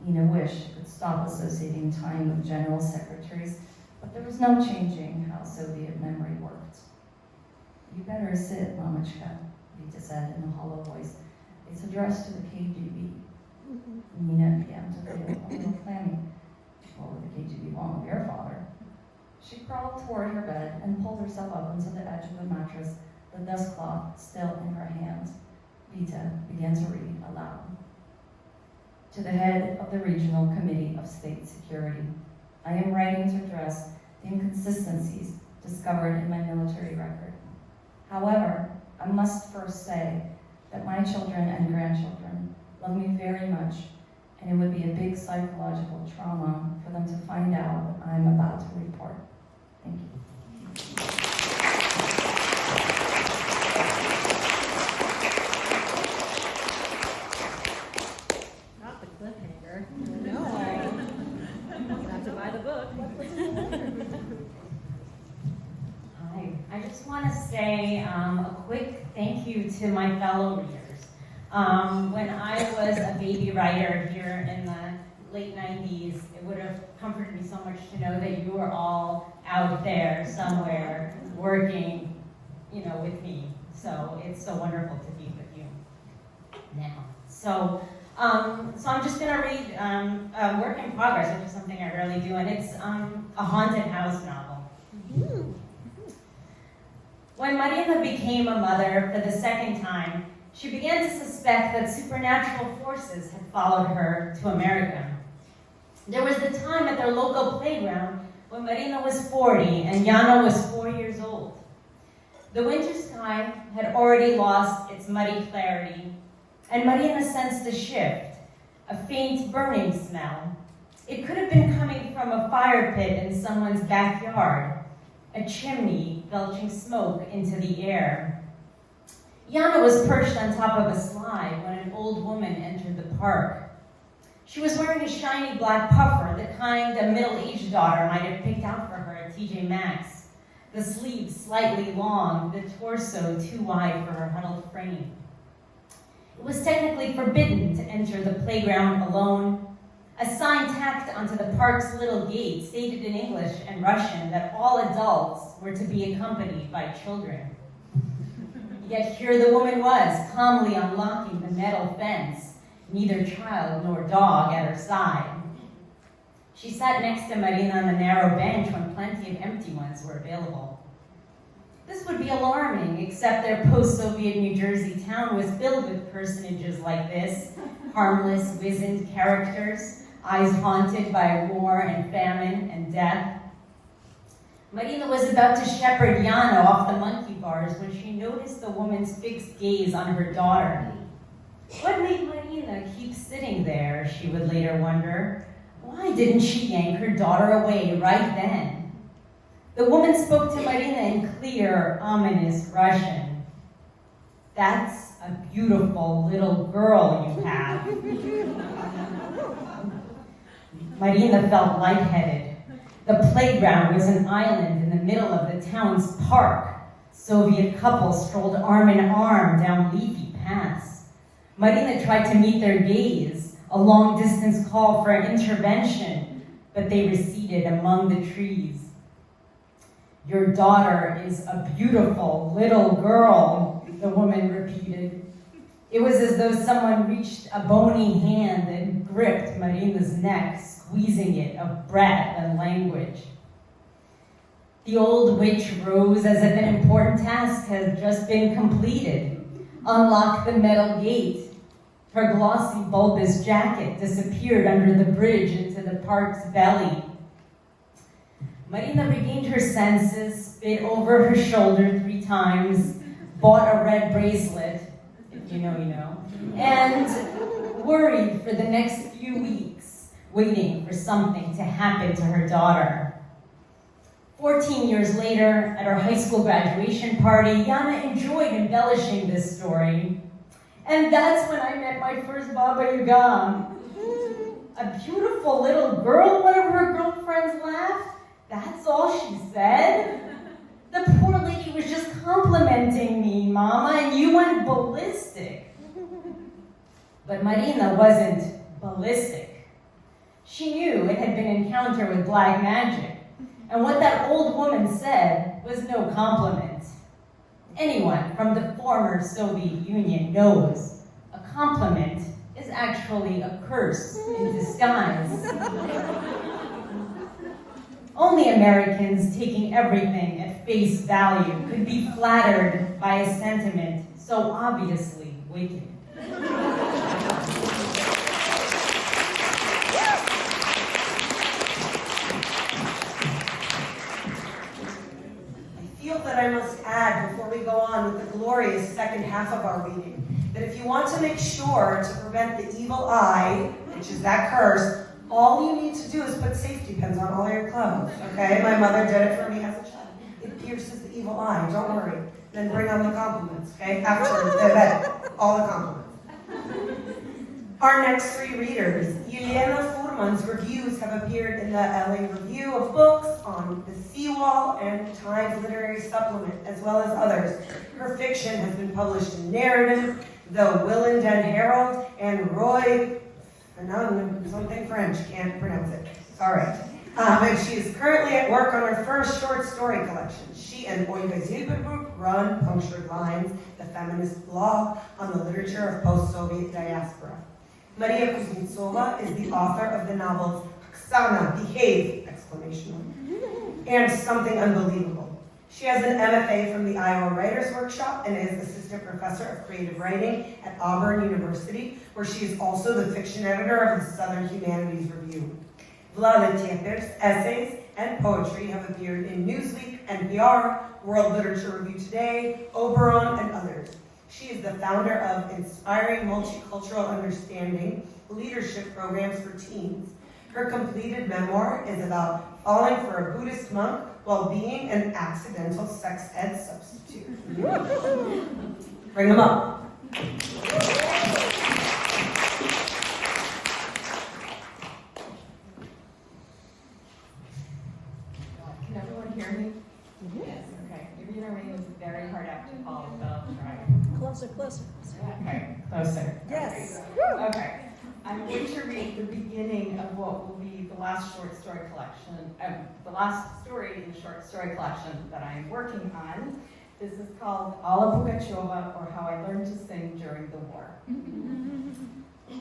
Nina wished she could stop associating time with general secretaries, but there was no changing how Soviet memory worked. "You better sit, Mamachka," Vita said in a hollow voice. "It's addressed to the KGB. Nina began to feel a little clammy. "What would the KGB want with your father?" She crawled toward her bed and pulled herself up onto the edge of the mattress, the dust cloth still in her hand. Vita began to read aloud. "To the head of the Regional Committee of State Security, I am writing to address the inconsistencies discovered in my military record. However, I must first say that my children and grandchildren love me very much, and it would be a big psychological trauma for them to find out what I'm about to report. Thank you."
Not the cliffhanger. No. Have to buy the book.
Hi. I just want to say a quick thank you to my fellow readers. When I was a baby writer here in the late 90s, it would have comforted me so much to know that you were all out there somewhere working, with me. So it's so wonderful to be with you now. So I'm just going to read a work in progress, which is something I rarely do, and it's a haunted house novel. When Marina became a mother for the second time, she began to suspect that supernatural forces had followed her to America. There was the time at their local playground when Marina was 40 and Jana was 4 years old. The winter sky had already lost its muddy clarity, and Marina sensed a shift, a faint burning smell. It could have been coming from a fire pit in someone's backyard, a chimney belching smoke into the air. Jana was perched on top of a slide when an old woman entered the park. She was wearing a shiny black puffer, the kind a middle-aged daughter might have picked out for her at TJ Maxx. The sleeves slightly long, the torso too wide for her huddled frame. It was technically forbidden to enter the playground alone. A sign tacked onto the park's little gate stated in English and Russian that all adults were to be accompanied by children. Yet here the woman was, calmly unlocking the metal fence, neither child nor dog at her side. She sat next to Marina on the narrow bench when plenty of empty ones were available. This would be alarming, except their post-Soviet New Jersey town was filled with personages like this, harmless, wizened characters, eyes haunted by war and famine and death. Marina was about to shepherd Jana off the monkey bars when she noticed the woman's fixed gaze on her daughter. What made Marina keep sitting there, she would later wonder. Why didn't she yank her daughter away right then? The woman spoke to Marina in clear, ominous Russian. "That's a beautiful little girl you have." Marina felt lightheaded. The playground was an island in the middle of the town's park. Soviet couples strolled arm in arm down leafy paths. Marina tried to meet their gaze, a long-distance call for intervention, but they receded among the trees. "Your daughter is a beautiful little girl," the woman repeated. It was as though someone reached a bony hand and gripped Marina's neck, squeezing it of breath and language. The old witch rose as if an important task had just been completed, unlocked the metal gate. Her glossy, bulbous jacket disappeared under the bridge into the park's belly. Marina regained her senses, spit over her shoulder 3 times, bought a red bracelet, if you know, you know, and worried for the next few weeks, waiting for something to happen to her daughter. 14 years later, at our high school graduation party, Yana enjoyed embellishing this story. And that's when I met my first Baba Yaga. A beautiful little girl, one of her girlfriends laughed. That's all she said. The poor lady was just complimenting me, Mama, and you went ballistic. But Marina wasn't ballistic. She knew it had been an encounter with black magic. And what that old woman said was no compliment. Anyone from the former Soviet Union knows a compliment is actually a curse in disguise. Only Americans taking everything at face value could be flattered by a sentiment so obviously wicked.
That I must add before we go on with the glorious second half of our reading, that if you want to make sure to prevent the evil eye, which is that curse, all you need to do is put safety pins on all your clothes, okay? My mother did it for me as a child. It pierces the evil eye, don't worry. Then bring on the compliments, okay? After the event, all the compliments. Our next 3 readers, Yelena Furman's reviews have appeared in the LA Review of Books, on the Seawall, and Times Literary Supplement, as well as others. Her fiction has been published in Narrative, the Willenden Herald, and Roy, something French, can't pronounce it. All right. And she is currently at work on her first short story collection. She and Olga Zilberberg run Punctured Lines, the feminist blog on the literature of post-Soviet diaspora. Maria Kuznetsova is the author of the novels Oksana, Behave! And Something Unbelievable. She has an MFA from the Iowa Writers Workshop and is assistant professor of creative writing at Auburn University, where she is also the fiction editor of the Southern Humanities Review. Vlada Tepper's essays and poetry have appeared in Newsweek, NPR, World Literature Review Today, Oberon, and others. She is the founder of Inspiring Multicultural Understanding leadership programs for teens. Her completed memoir is about falling for a Buddhist monk while being an accidental sex ed substitute. Bring them up.
Can everyone hear me? Yes. Okay. Your reading is a very hard act to follow, so I'll try.
Closer, closer.
Okay, closer.
Yes.
Okay. I'm going to read the beginning of what will be the last short story collection, the last story in the short story collection that I am working on. This is called Alla Pugacheva, or How I Learned to Sing During the War.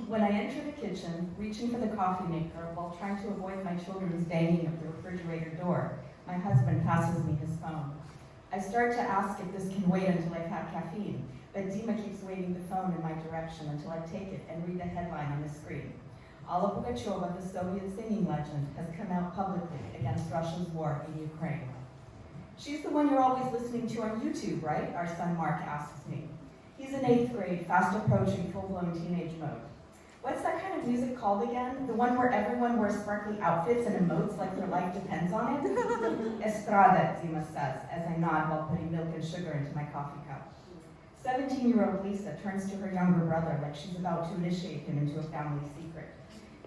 When I enter the kitchen, reaching for the coffee maker while trying to avoid my children's banging of the refrigerator door, my husband passes me his phone. I start to ask if this can wait until I've had caffeine, but Dima keeps waving the phone in my direction until I take it and read the headline on the screen. Alla Pugacheva, the Soviet singing legend, has come out publicly against Russia's war in Ukraine. She's the one you're always listening to on YouTube, right? Our son Mark asks me. He's in 8th grade, fast approaching full-blown teenage mode. What's that kind of music called again? The one where everyone wears sparkly outfits and emotes like their life depends on it? Estrada, Dima says, as I nod while putting milk and sugar into my coffee cup. 17-year-old Lisa turns to her younger brother like she's about to initiate him into a family secret.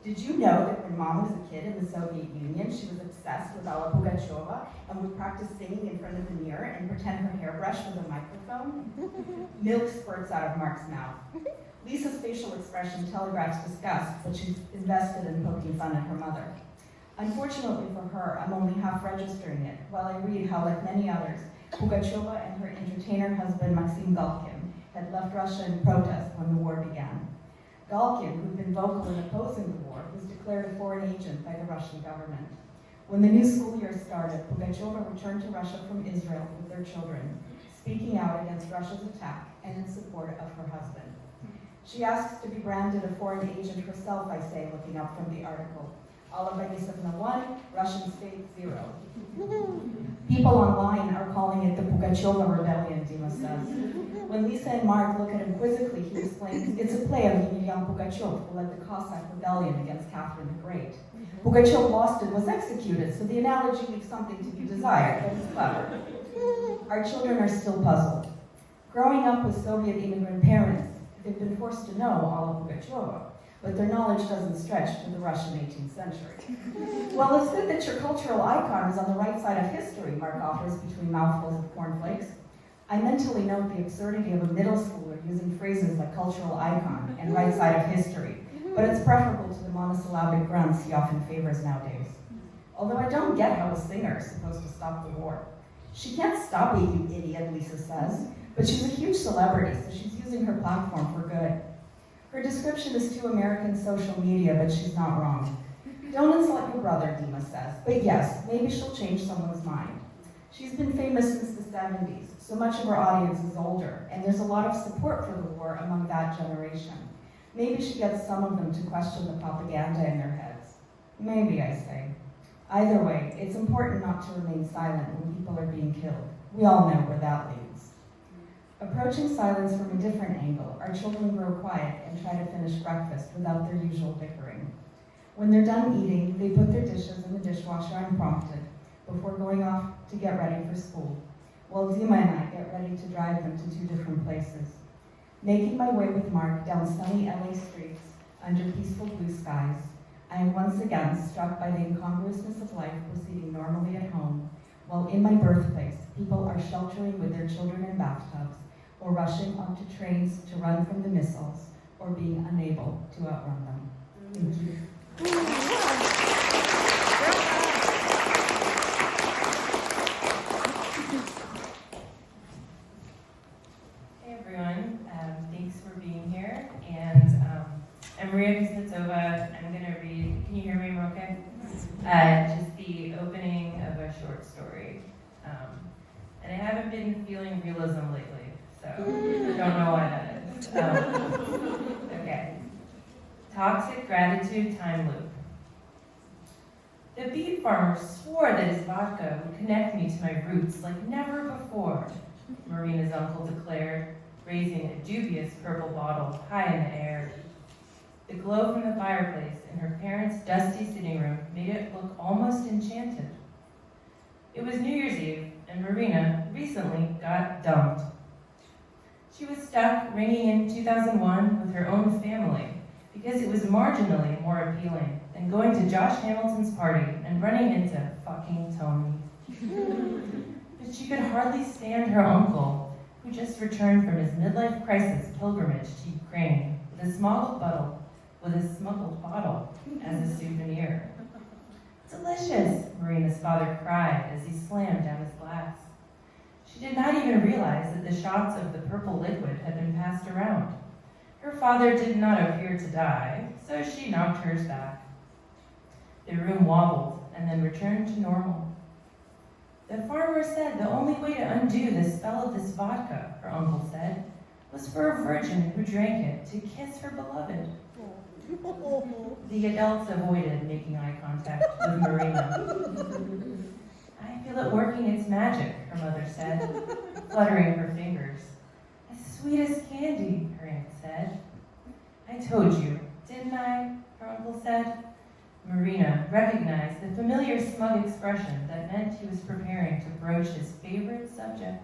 Did you know that when Mom was a kid in the Soviet Union, she was obsessed with Alla Pugacheva and would practice singing in front of the mirror and pretend her hairbrush was a microphone? Milk spurts out of Mark's mouth. Lisa's facial expression telegraphs disgust, but she's invested in poking fun at her mother. Unfortunately for her, I'm only half registering it, while I read how, like many others, Pugacheva and her entertainer husband Maxim Galkin had left Russia in protest when the war began. Galkin, who'd been vocal in opposing the war, was declared a foreign agent by the Russian government. When the new school year started, Pugacheva returned to Russia from Israel with their children, speaking out against Russia's attack and in support of her husband. She asks to be branded a foreign agent herself, I say, looking up from the article. Alla Venezuela 1, Russian state 0. People online are calling it the Pugacheva Rebellion, Dima says. When Lisa and Mark look at him quizzically, he explains it's a play on Emelian Pugachev, who led the Cossack rebellion against Catherine the Great. Pugachev lost and was executed, so the analogy leaves something to be desired, but it's clever. Our children are still puzzled. Growing up with Soviet immigrant parents, they've been forced to know Alla Pugacheva, but their knowledge doesn't stretch to the Russian 18th century. Well, it's good that your cultural icon is on the right side of history, Mark offers between mouthfuls of cornflakes. I mentally note the absurdity of a middle schooler using phrases like cultural icon and right side of history, but it's preferable to the monosyllabic grunts he often favors nowadays. Although I don't get how a singer is supposed to stop the war. She can't stop it, you idiot, Lisa says, but she's a huge celebrity, so she's using her platform for good. Her description is too American social media, but she's not wrong. Don't insult your brother, Dima says, but yes, maybe she'll change someone's mind. She's been famous since the 70s, so much of her audience is older, and there's a lot of support for the war among that generation. Maybe she gets some of them to question the propaganda in their heads. Maybe, I say. Either way, it's important not to remain silent when people are being killed. We all know where that leads. Approaching silence from a different angle, our children grow quiet and try to finish breakfast without their usual bickering. When they're done eating, they put their dishes in the dishwasher unprompted before going off to get ready for school, while Dima and I get ready to drive them to 2 different places. Making my way with Mark down sunny LA streets under peaceful blue skies, I am once again struck by the incongruousness of life proceeding normally at home, while in my birthplace, people are sheltering with their children in bathtubs, or rushing onto trains to run from the missiles, or being unable to outrun them. Thank you.
Hey everyone, thanks for being here. And I'm Maria Kuznetsova. I'm going to read, can you hear me okay? Just the opening of a short story. And I haven't been feeling realism lately, so don't know why that is. Okay. Toxic gratitude time loop. The beet farmer swore that his vodka would connect me to my roots like never before, Marina's uncle declared, raising a dubious purple bottle high in the air. The glow from the fireplace in her parents' dusty sitting room made it look almost enchanted. It was New Year's Eve, and Marina recently got dumped. She was stuck ringing in 2001 with her own family because it was marginally more appealing than going to Josh Hamilton's party and running into fucking Tony. But she could hardly stand her uncle, who just returned from his midlife crisis pilgrimage to Ukraine with a smuggled bottle as a souvenir. Delicious, Marina's father cried as he slammed down his glass. She did not even realize that the shots of the purple liquid had been passed around. Her father did not appear to die, so she knocked hers back. The room wobbled and then returned to normal. The farmer said the only way to undo the spell of this vodka, her uncle said, was for a virgin who drank it to kiss her beloved. The adults avoided making eye contact with Marina. I feel it working its magic, her mother said, fluttering her fingers. As sweet as candy, her aunt said. I told you, didn't I? Her uncle said. Marina recognized the familiar smug expression that meant he was preparing to broach his favorite subject.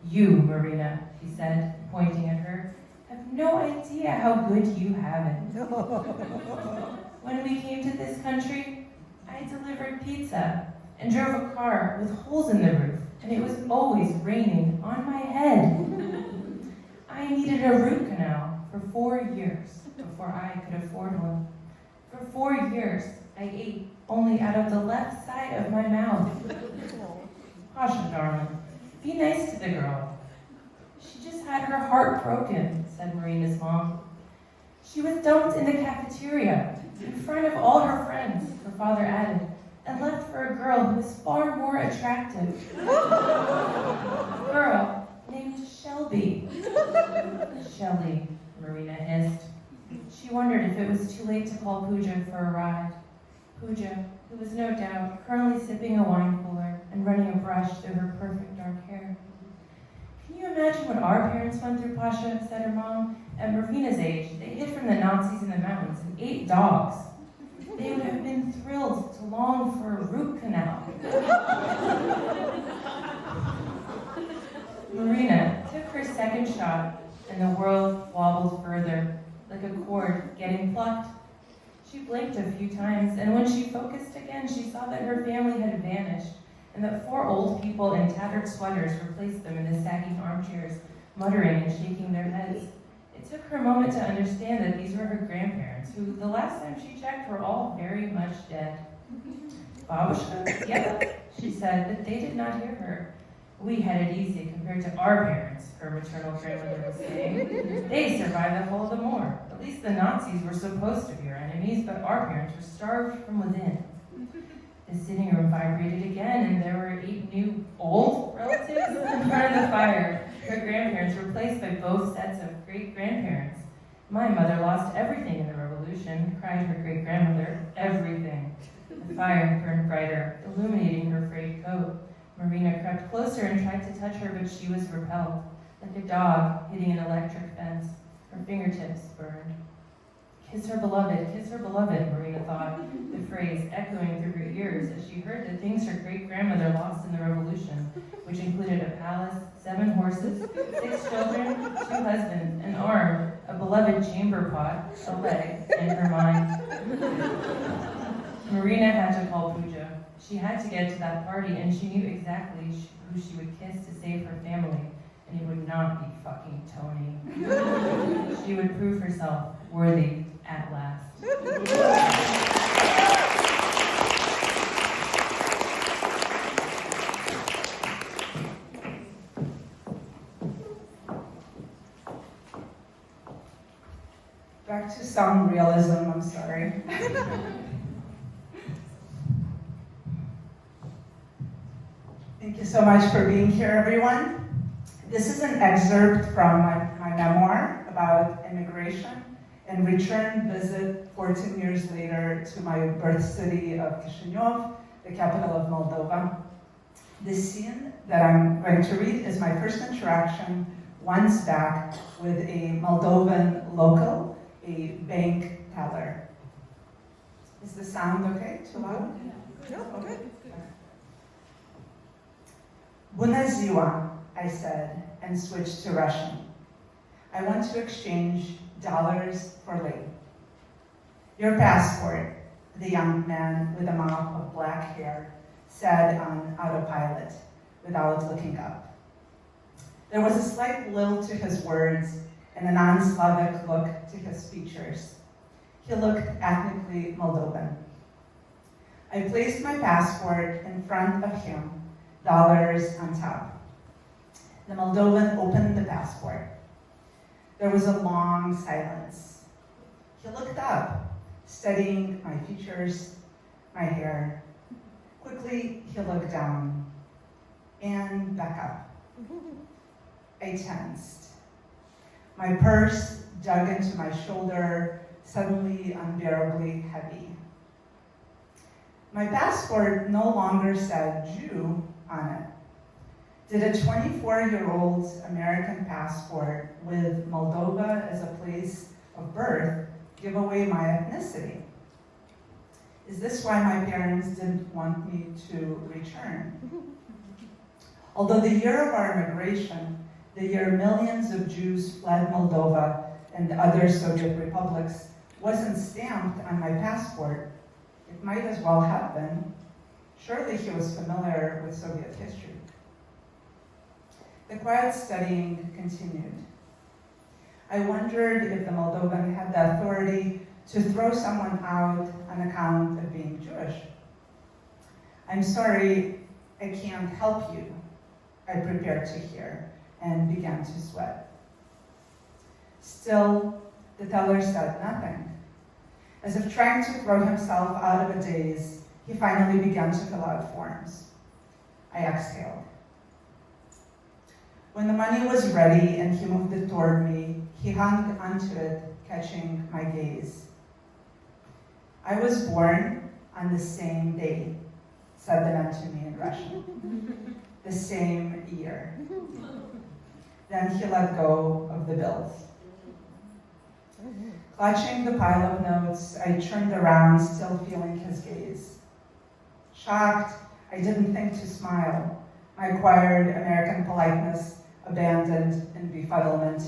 You, Marina, he said, pointing at her, have no idea how good you have it. When we came to this country, I delivered pizza and drove a car with holes in the roof, and it was always raining on my head. I needed a root canal for 4 years before I could afford one. For 4 years, I ate only out of the left side of my mouth. Pasha, darling, be nice to the girl. She just had her heart broken, said Marina's mom. She was dumped in the cafeteria in front of all her friends, her father added, and left for a girl who was far more attractive. A girl named Shelby. Shelley, Marina hissed. She wondered if it was too late to call Pooja for a ride.
Pooja, who was no doubt currently sipping a wine cooler and running a brush through her perfect dark hair. Can you imagine what our parents went through, Pasha, said her mom. At Marina's age, they hid from the Nazis in the mountains and ate dogs. They would have been thrilled to long for a root canal. Marina took her second shot, and the world wobbled further, like a cord getting plucked. She blinked a few times, and when she focused again, she saw that her family had vanished, and that 4 old people in tattered sweaters replaced them in the sagging armchairs, muttering and shaking their heads. It took her a moment to understand that these were her grandparents, who, the last time she checked, were all very much dead. Babushka, yeah, she said, but they did not hear her. We had it easy compared to our parents, her maternal grandmother was saying. They survived the whole of the war. At least the Nazis were supposed to be our enemies, but our parents were starved from within. The sitting room vibrated again, and there were 8 new old relatives in front of the fire. Her grandparents replaced by both sets of great-grandparents. My mother lost everything in the revolution, cried her great-grandmother. Everything. The fire burned brighter, illuminating her frayed coat. Marina crept closer and tried to touch her, but she was repelled, like a dog hitting an electric fence. Her fingertips burned. Kiss her beloved, Marina thought, the phrase echoing through her ears as she heard the things her great-grandmother lost in the revolution, which included a palace, 7 horses, 6 children, 2 husbands, an arm, a beloved chamber pot, a leg, and her mind. Marina had to call Pooja. She had to get to that party, and she knew exactly who she would kiss to save her family, and it would not be fucking Tony. She would prove herself worthy at last.
Back to some realism, I'm sorry. Thank you so much for being here, everyone. This is an excerpt from my memoir about immigration and return visit 14 years later to my birth city of Chisinau, the capital of Moldova. The scene that I'm going to read is my first interaction once back with a Moldovan local, a bank teller. Is the sound okay? Too loud? No, okay. Bună ziua, I said, and switched to Russian. I want to exchange dollars for lei. Your passport, the young man with a mop of black hair said on autopilot without looking up. There was a slight lilt to his words and a non-Slavic look to his features. He looked ethnically Moldovan. I placed my passport in front of him, dollars on top. The Moldovan opened the passport. There was a long silence. He looked up, studying my features, my hair. Quickly, he looked down and back up. I tensed. My purse dug into my shoulder, suddenly unbearably heavy. My passport no longer said Jew on it. Did a 24-year-old's American passport with Moldova as a place of birth give away my ethnicity? Is this why my parents didn't want me to return? Although the year of our immigration, the year millions of Jews fled Moldova and other Soviet republics, wasn't stamped on my passport, it might as well have been. Surely he was familiar with Soviet history. The quiet studying continued. I wondered if the Moldovan had the authority to throw someone out on account of being Jewish. I'm sorry, I can't help you, I prepared to hear, and began to sweat. Still, the teller said nothing. As if trying to throw himself out of a daze, he finally began to fill out forms. I exhaled. When the money was ready and he moved it toward me, he hung onto it, catching my gaze. I was born on the same day, said the man to me in Russian. The same year. Then he let go of the bills. Clutching the pile of notes, I turned around, still feeling his gaze. Shocked, I didn't think to smile. My acquired American politeness abandoned in befuddlement.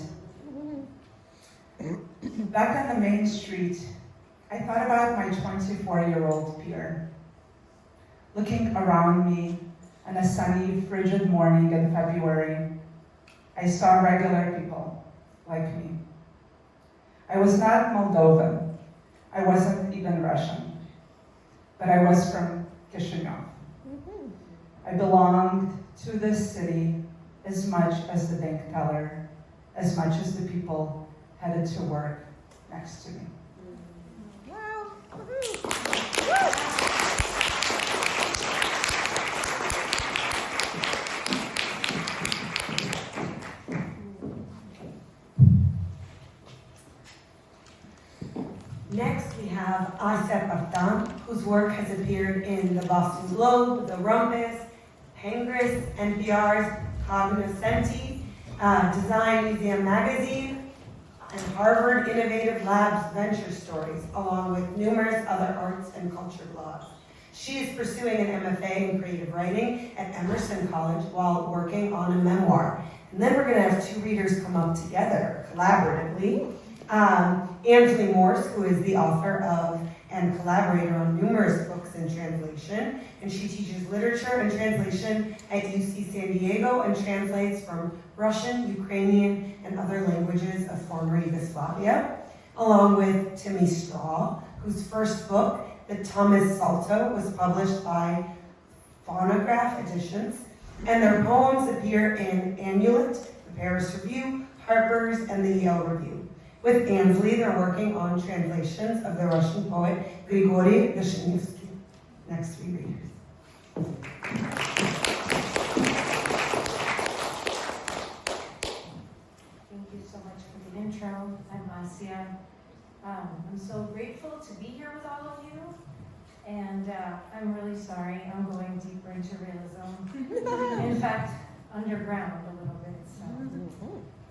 Back on the main street, I thought about my 24-year-old peer. Looking around me on a sunny, frigid morning in February, I saw regular people like me. I was not Moldovan. I wasn't even Russian. But I was from Chisinau. I belonged to this city as much as the bank teller, as much as the people headed to work next to me.
Next, we have Asep Aftan, whose work has appeared in the Boston Globe, the Rumpus, Pengress, NPR's Cognoscenti, Design Museum Magazine, and Harvard Innovative Labs Venture Stories, along with numerous other arts and culture blogs. She is pursuing an MFA in creative writing at Emerson College while working on a memoir. And then we're going to have two readers come up together collaboratively. Ansley Morse, who is the author of and collaborator on numerous books in translation, and she teaches literature and translation at UC San Diego and translates from Russian, Ukrainian, and other languages of former Yugoslavia, along with Timmy Straw, whose first book, The Thomas Salto, was published by Phonograph Editions, and their poems appear in Amulet, the Paris Review, Harper's, and the Yale Review. With Ansley, they're working on translations of the Russian poet Grigory Vishnyevsky. Next three readers.
Thank you so much for the intro. I'm Asya. I'm so grateful to be here with all of you. And I'm really sorry, I'm going deeper into realism. In fact, underground a little bit. So.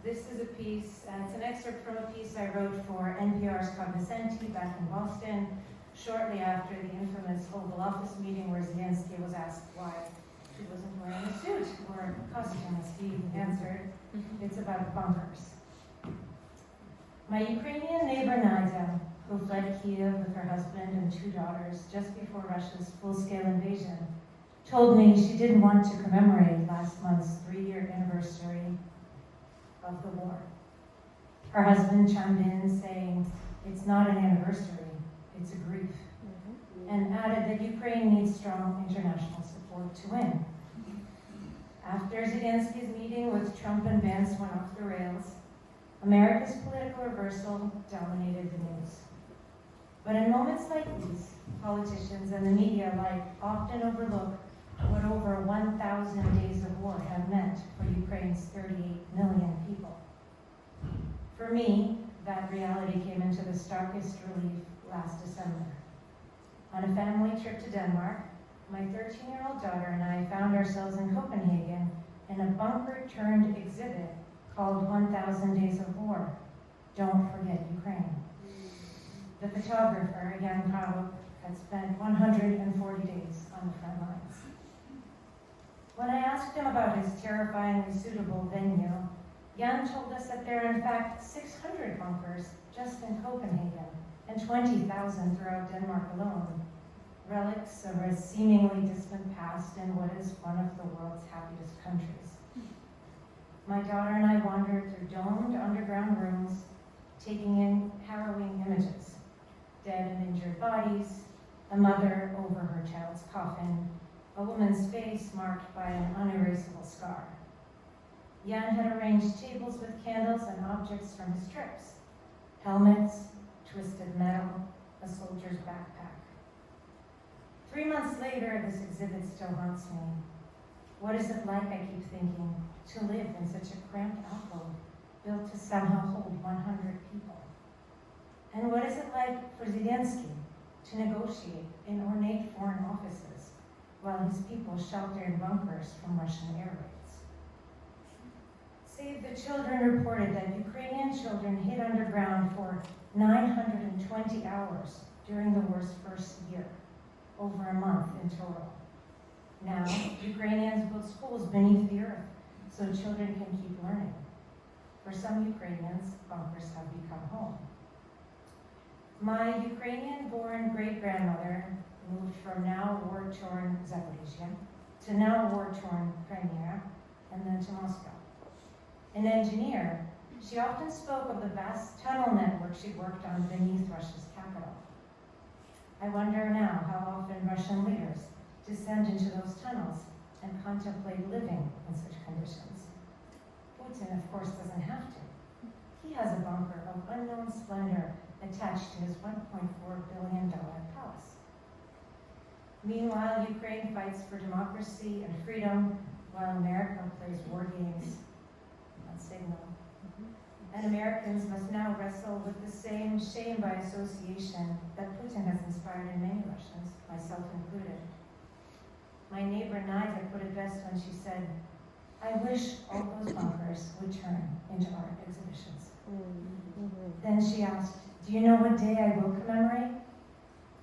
This is a piece, it's an excerpt from a piece I wrote for NPR's Cognoscenti back in Boston, shortly after the infamous Oval Office meeting where Zelensky was asked why he wasn't wearing a suit or a costume, as he answered. It's about bunkers. My Ukrainian neighbor Nadia, who fled Kiev with her husband and 2 daughters just before Russia's full-scale invasion, told me she didn't want to commemorate last month's 3-year anniversary of the war. Her husband chimed in saying, it's not an anniversary, it's a grief, and added that Ukraine needs strong international support to win. After Zelensky's meeting with Trump and Vance went off the rails, America's political reversal dominated the news. But in moments like these, politicians and the media alike often overlook what over 1,000 days of war have meant for Ukraine's 38 million people. For me, that reality came into the starkest relief last December. On a family trip to Denmark, my 13-year-old daughter and I found ourselves in Copenhagen in a bunker-turned exhibit called 1,000 Days of War. Don't forget Ukraine. The photographer, Jan Karluk, had spent 140 days on the front lines. When I asked him about his terrifyingly suitable venue, Jan told us that there are in fact 600 bunkers just in Copenhagen and 20,000 throughout Denmark alone, relics of a seemingly distant past in what is one of the world's happiest countries. My daughter and I wandered through domed underground rooms, taking in harrowing images, dead and injured bodies, a mother over her child's coffin, a woman's face marked by an unerasable scar. Jan had arranged tables with candles and objects from his trips, helmets, twisted metal, a soldier's backpack. 3 months later, this exhibit still haunts me. What is it like, I keep thinking, to live in such a cramped alcove built to somehow hold 100 people? And what is it like for Zelensky, to negotiate in ornate foreign offices, while his people shelter in bunkers from Russian air raids. Save the Children reported that Ukrainian children hid underground for 920 hours during the war's first year, over a month in total. Now, Ukrainians build schools beneath the earth so children can keep learning. For some Ukrainians, bunkers have become home. My Ukrainian-born great-grandmother moved from now war-torn Zaporizhia to now war-torn Crimea and then to Moscow. An engineer, she often spoke of the vast tunnel network she worked on beneath Russia's capital. I wonder now how often Russian leaders descend into those tunnels and contemplate living in such conditions. Putin, of course, doesn't have to. He has a bunker of unknown splendor attached to his $1.4 billion palace. Meanwhile, Ukraine fights for democracy and freedom, while America plays war games on Signal. And Americans must now wrestle with the same shame by association that Putin has inspired in many Russians, myself included. My neighbor Nadia put it best when she said, "I wish all those bunkers would turn into art exhibitions." Then she asked, "Do you know what day I will commemorate?"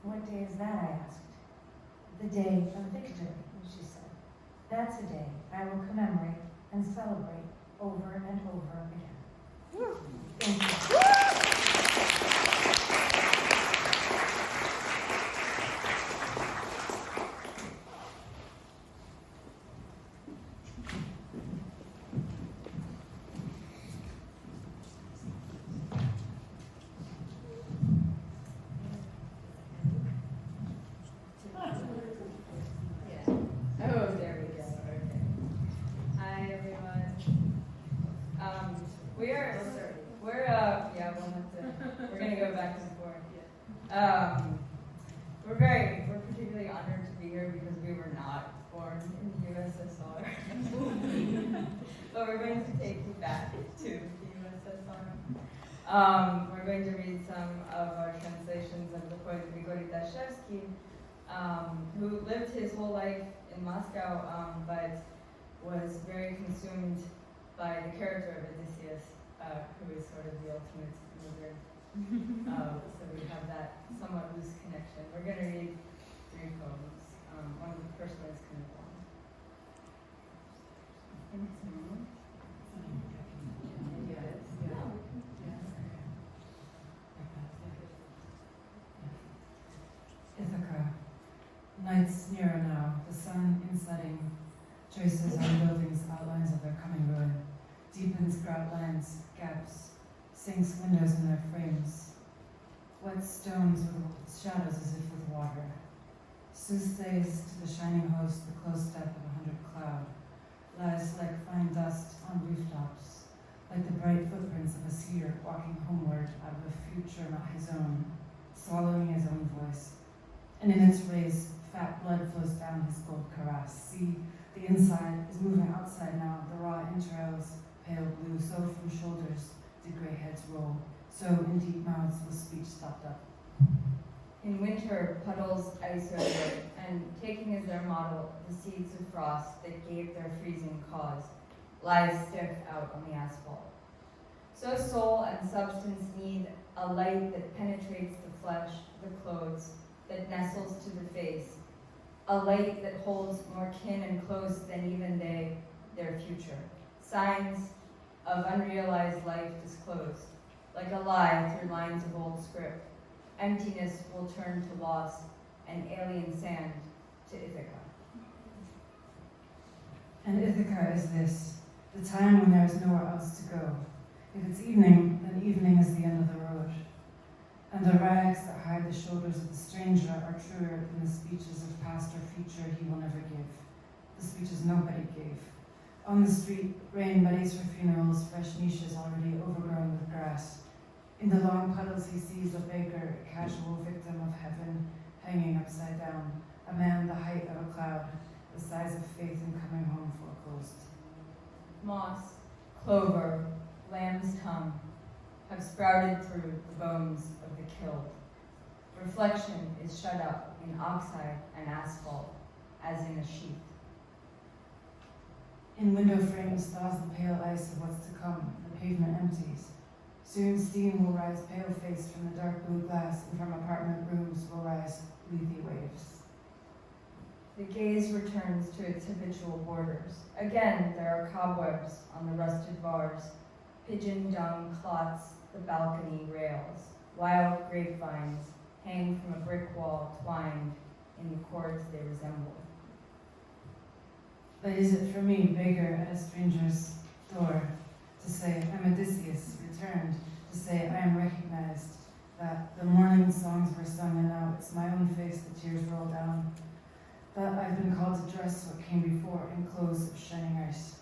"What day is that?" I asked. "The day of victory," she said. "That's a day I will commemorate and celebrate over and over again." Thank you.
Oh, there we go. Okay. Hi, everyone. We're gonna go back and forth. We're particularly honored to be here because we were not born in the USSR. But we're going to take you back to the USSR. We're going to read some of our translations of the poet Grigory Dashevsky, who lived his whole life in Moscow, but was very consumed by the character of Odysseus, who is sort of the ultimate wizard. So we have that somewhat loose connection. We're going to read 3 poems. One of the first one is kind of long.
Ithaca. Night's nearer now, the sun in setting, traces on buildings, outlines of their coming ruin, deepens grout lines, gaps, sinks windows in their frames, wet stones with shadows as if with water, soothsays to the shining host the close step of 100 cloud, lies like fine dust on rooftops, like the bright footprints of a seer walking homeward out of a future not his own, swallowing his own voice. And in its rays, fat blood flows down his gold cuirass. See, the inside is moving outside now, the raw entrails, pale blue, so from shoulders did gray heads roll, so in deep mouths was speech stopped up.
In winter, puddles ice over, and taking as their model the seeds of frost that gave their freezing cause, lies stiff out on the asphalt. So soul and substance need a light that penetrates the flesh, the clothes, that nestles to the face, a light that holds more kin and close than even they, their future. Signs of unrealized life disclosed, like a lie through lines of old script. Emptiness will turn to loss, and alien sand to Ithaca.
And Ithaca is this, the time when there is nowhere else to go. If it's evening, then evening is the end of the road. And the rags that hide the shoulders of the stranger are truer than the speeches of past or future he will never give. The speeches nobody gave. On the street, rain muddies for funerals, fresh niches already overgrown with grass. In the long puddles he sees a beggar, a casual victim of heaven, hanging upside down, a man the height of a cloud, the size of faith in coming home foreclosed.
Moss, clover, lamb's tongue have sprouted through the bones of the killed. Reflection is shut up in oxide and asphalt, as in a sheath.
In window frames thaws the pale ice of what's to come, the pavement empties. Soon steam will rise pale-faced from the dark blue glass, and from apartment rooms will rise lethe waves.
The gaze returns to its habitual borders. Again, there are cobwebs on the rusted bars. Pigeon dung clots the balcony rails. Wild grapevines hang from a brick wall twined in the cords they resemble.
But is it for me, beggar at a stranger's door, to say I'm Odysseus, returned, to say I am recognized, that the morning songs were sung and now it's my own face the tears roll down, that I've been called to dress what came before in clothes of shining ice.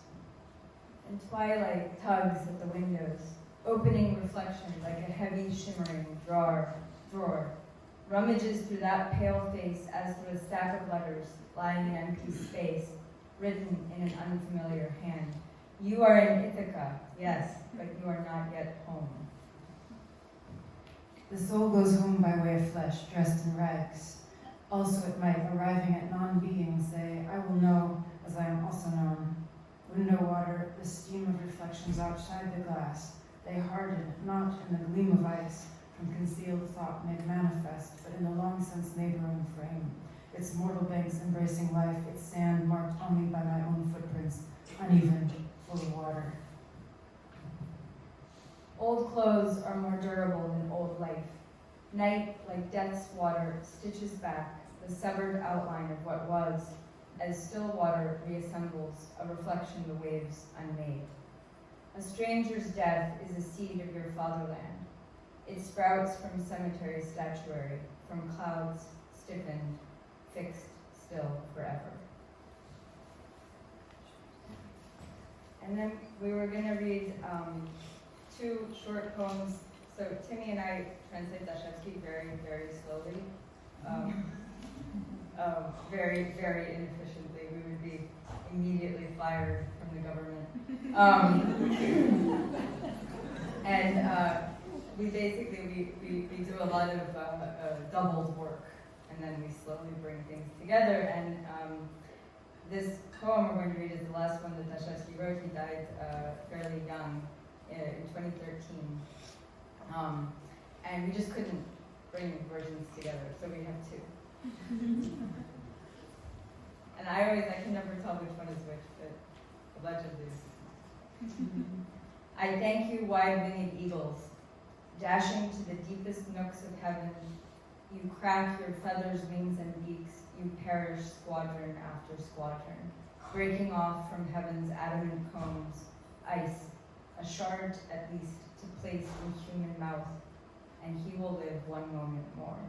And twilight tugs at the windows, opening reflection like a heavy shimmering drawer, rummages through that pale face as through a stack of letters lying in empty space, written in an unfamiliar hand. You are in Ithaca, yes, but you are not yet home.
The soul goes home by way of flesh, dressed in rags. Also it might, arriving at non-being, say, I will know as I am also known. Window water, the steam of reflections outside the glass. They harden, not in the gleam of ice, from concealed thought made manifest, but in the long-since neighboring frame. Its mortal banks embracing life, its sand marked only by my own footprints, uneven, full of water.
Old clothes are more durable than old life. Night, like death's water, stitches back the severed outline of what was, as still water reassembles a reflection the waves unmade. A stranger's death is a seed of your fatherland. It sprouts from cemetery statuary, from clouds stiffened, fixed still forever. And then we were going to read two short poems. So Timmy and I translate Dostoevsky very, very slowly, very, very inefficiently. We would be immediately fired from the government. We basically, we do a lot of doubled work, and then we slowly bring things together. And this poem we're going to read is the last one that Dostoevsky wrote. He died fairly young in 2013. And we just couldn't bring versions together, so we have two. And I can never tell which one is which, but allegedly. I thank you, wide-winged eagles, dashing to the deepest nooks of heaven. You crack your feathers, wings, and beaks. You perish squadron after squadron, breaking off from heaven's adamant combs, ice, a shard at least to place in human mouth, and he will live one moment more.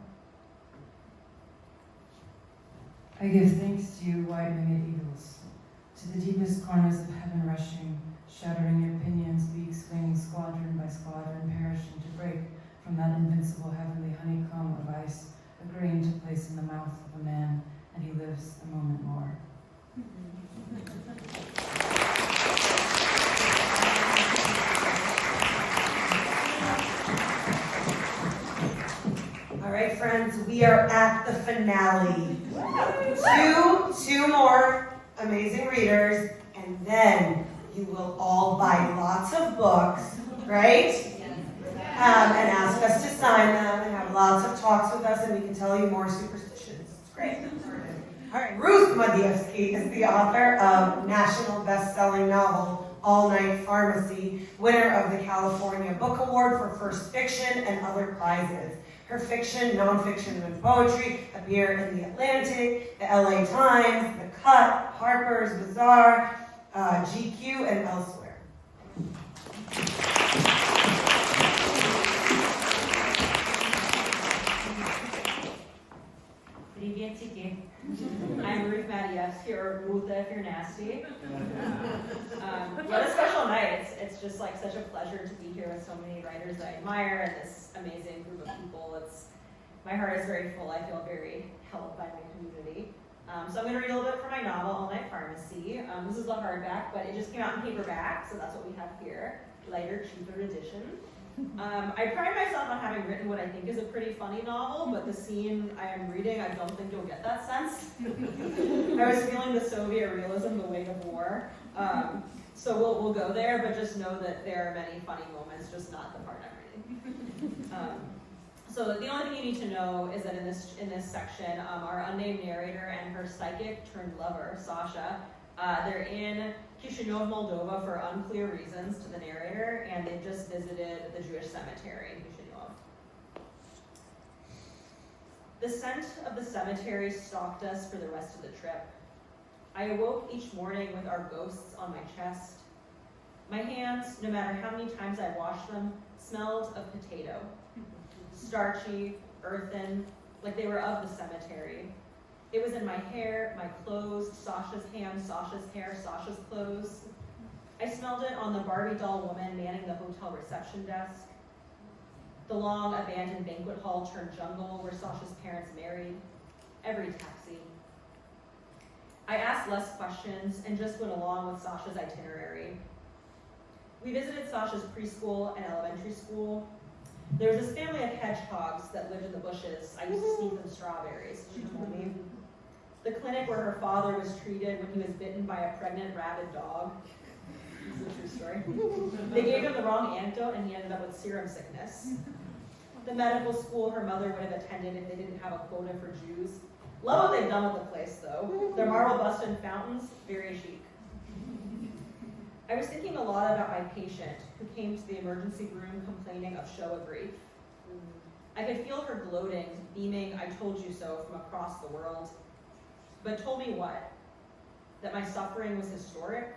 I give thanks to you, wide-winged eagles, to the deepest corners of heaven rushing, shattering your pinions, beaks, wings, squadron by squadron, perishing to break from that invincible heavenly honeycomb of ice, a grain to place in the mouth of a man, and he lives a moment more.
All right, friends, we are at the finale. Two more amazing readers, and then you will all buy lots of books, right? And ask us to sign them and have lots of talks with us, and we can tell you more superstitions. It's great. All right, Ruth Madievsky is the author of national best-selling novel All Night Pharmacy, winner of the California Book Award for First Fiction and other prizes. Her fiction, nonfiction, and poetry appear in The Atlantic, the LA Times, The Cut, Harper's Bazaar, GQ, and elsewhere.
I'm Ruth Madievsky, or Ruth if you're nasty. What a special night. It's just like such a pleasure to be here with so many writers that I admire and this amazing group of people. My heart is very full. I feel very held by my community. So I'm going to read a little bit from my novel, All Night Pharmacy. This is the hardback, but it just came out in paperback, so that's what we have here. Lighter, cheaper edition. I pride myself on having written what I think is a pretty funny novel, but the scene I am reading, I don't think you'll get that sense. I was feeling the Soviet realism, the weight of war. So we'll go there, but just know that there are many funny moments, just not the part I'm reading. So the only thing you need to know is that in this section, our unnamed narrator and her psychic turned lover, Sasha, they're in Chisinau, Moldova for unclear reasons to the narrator, and they've just visited the Jewish cemetery in Chisinau. The scent of the cemetery stalked us for the rest of the trip. I awoke each morning with our ghosts on my chest. My hands, no matter how many times I washed them, smelled of potato. Starchy, earthen, like they were of the cemetery. It was in my hair, my clothes, Sasha's hands, Sasha's hair, Sasha's clothes. I smelled it on the Barbie doll woman manning the hotel reception desk. The long abandoned banquet hall turned jungle where Sasha's parents married. Every taxi. I asked less questions and just went along with Sasha's itinerary. We visited Sasha's preschool and elementary school. There was this family of hedgehogs that lived in the bushes. I used to sneak them strawberries, she told me. The clinic where her father was treated when he was bitten by a pregnant rabid dog. This is a true story. They gave him the wrong antidote and he ended up with serum sickness. The medical school her mother would have attended if they didn't have a quota for Jews. Love what they've done with the place, though. Their marble bust and fountains, very chic. I was thinking a lot about my patient who came to the emergency room complaining of Shoah grief. I could feel her gloating, beaming, "I told you so," from across the world. But told me what? That my suffering was historic?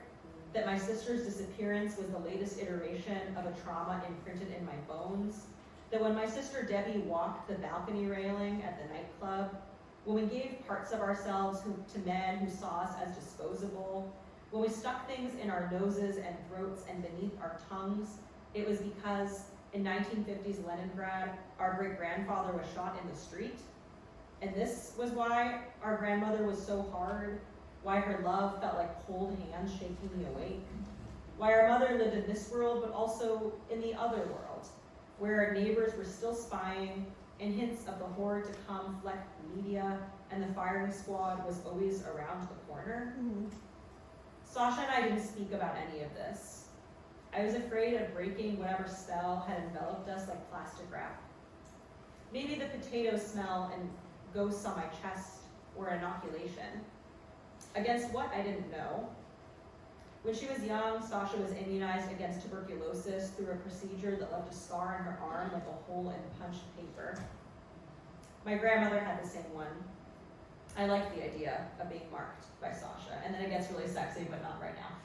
That my sister's disappearance was the latest iteration of a trauma imprinted in my bones? That when my sister Debbie walked the balcony railing at the nightclub, when we gave parts of ourselves to men who saw us as disposable, when we stuck things in our noses and throats and beneath our tongues, it was because in 1950s Leningrad, our great-grandfather was shot in the street? And this was why our grandmother was so hard, why her love felt like cold hands shaking me awake, why our mother lived in this world, but also in the other world, where our neighbors were still spying, and hints of the horror to come flecked the media, and the firing squad was always around the corner. Sasha and I didn't speak about any of this. I was afraid of breaking whatever spell had enveloped us like plastic wrap. Maybe the potato smell and ghosts on my chest were an inoculation. Against what, I didn't know. When she was young, Sasha was immunized against tuberculosis through a procedure that left a scar on her arm like a hole in punched paper. My grandmother had the same one. I like the idea of being marked by Sasha, and then it gets really sexy, but not right now.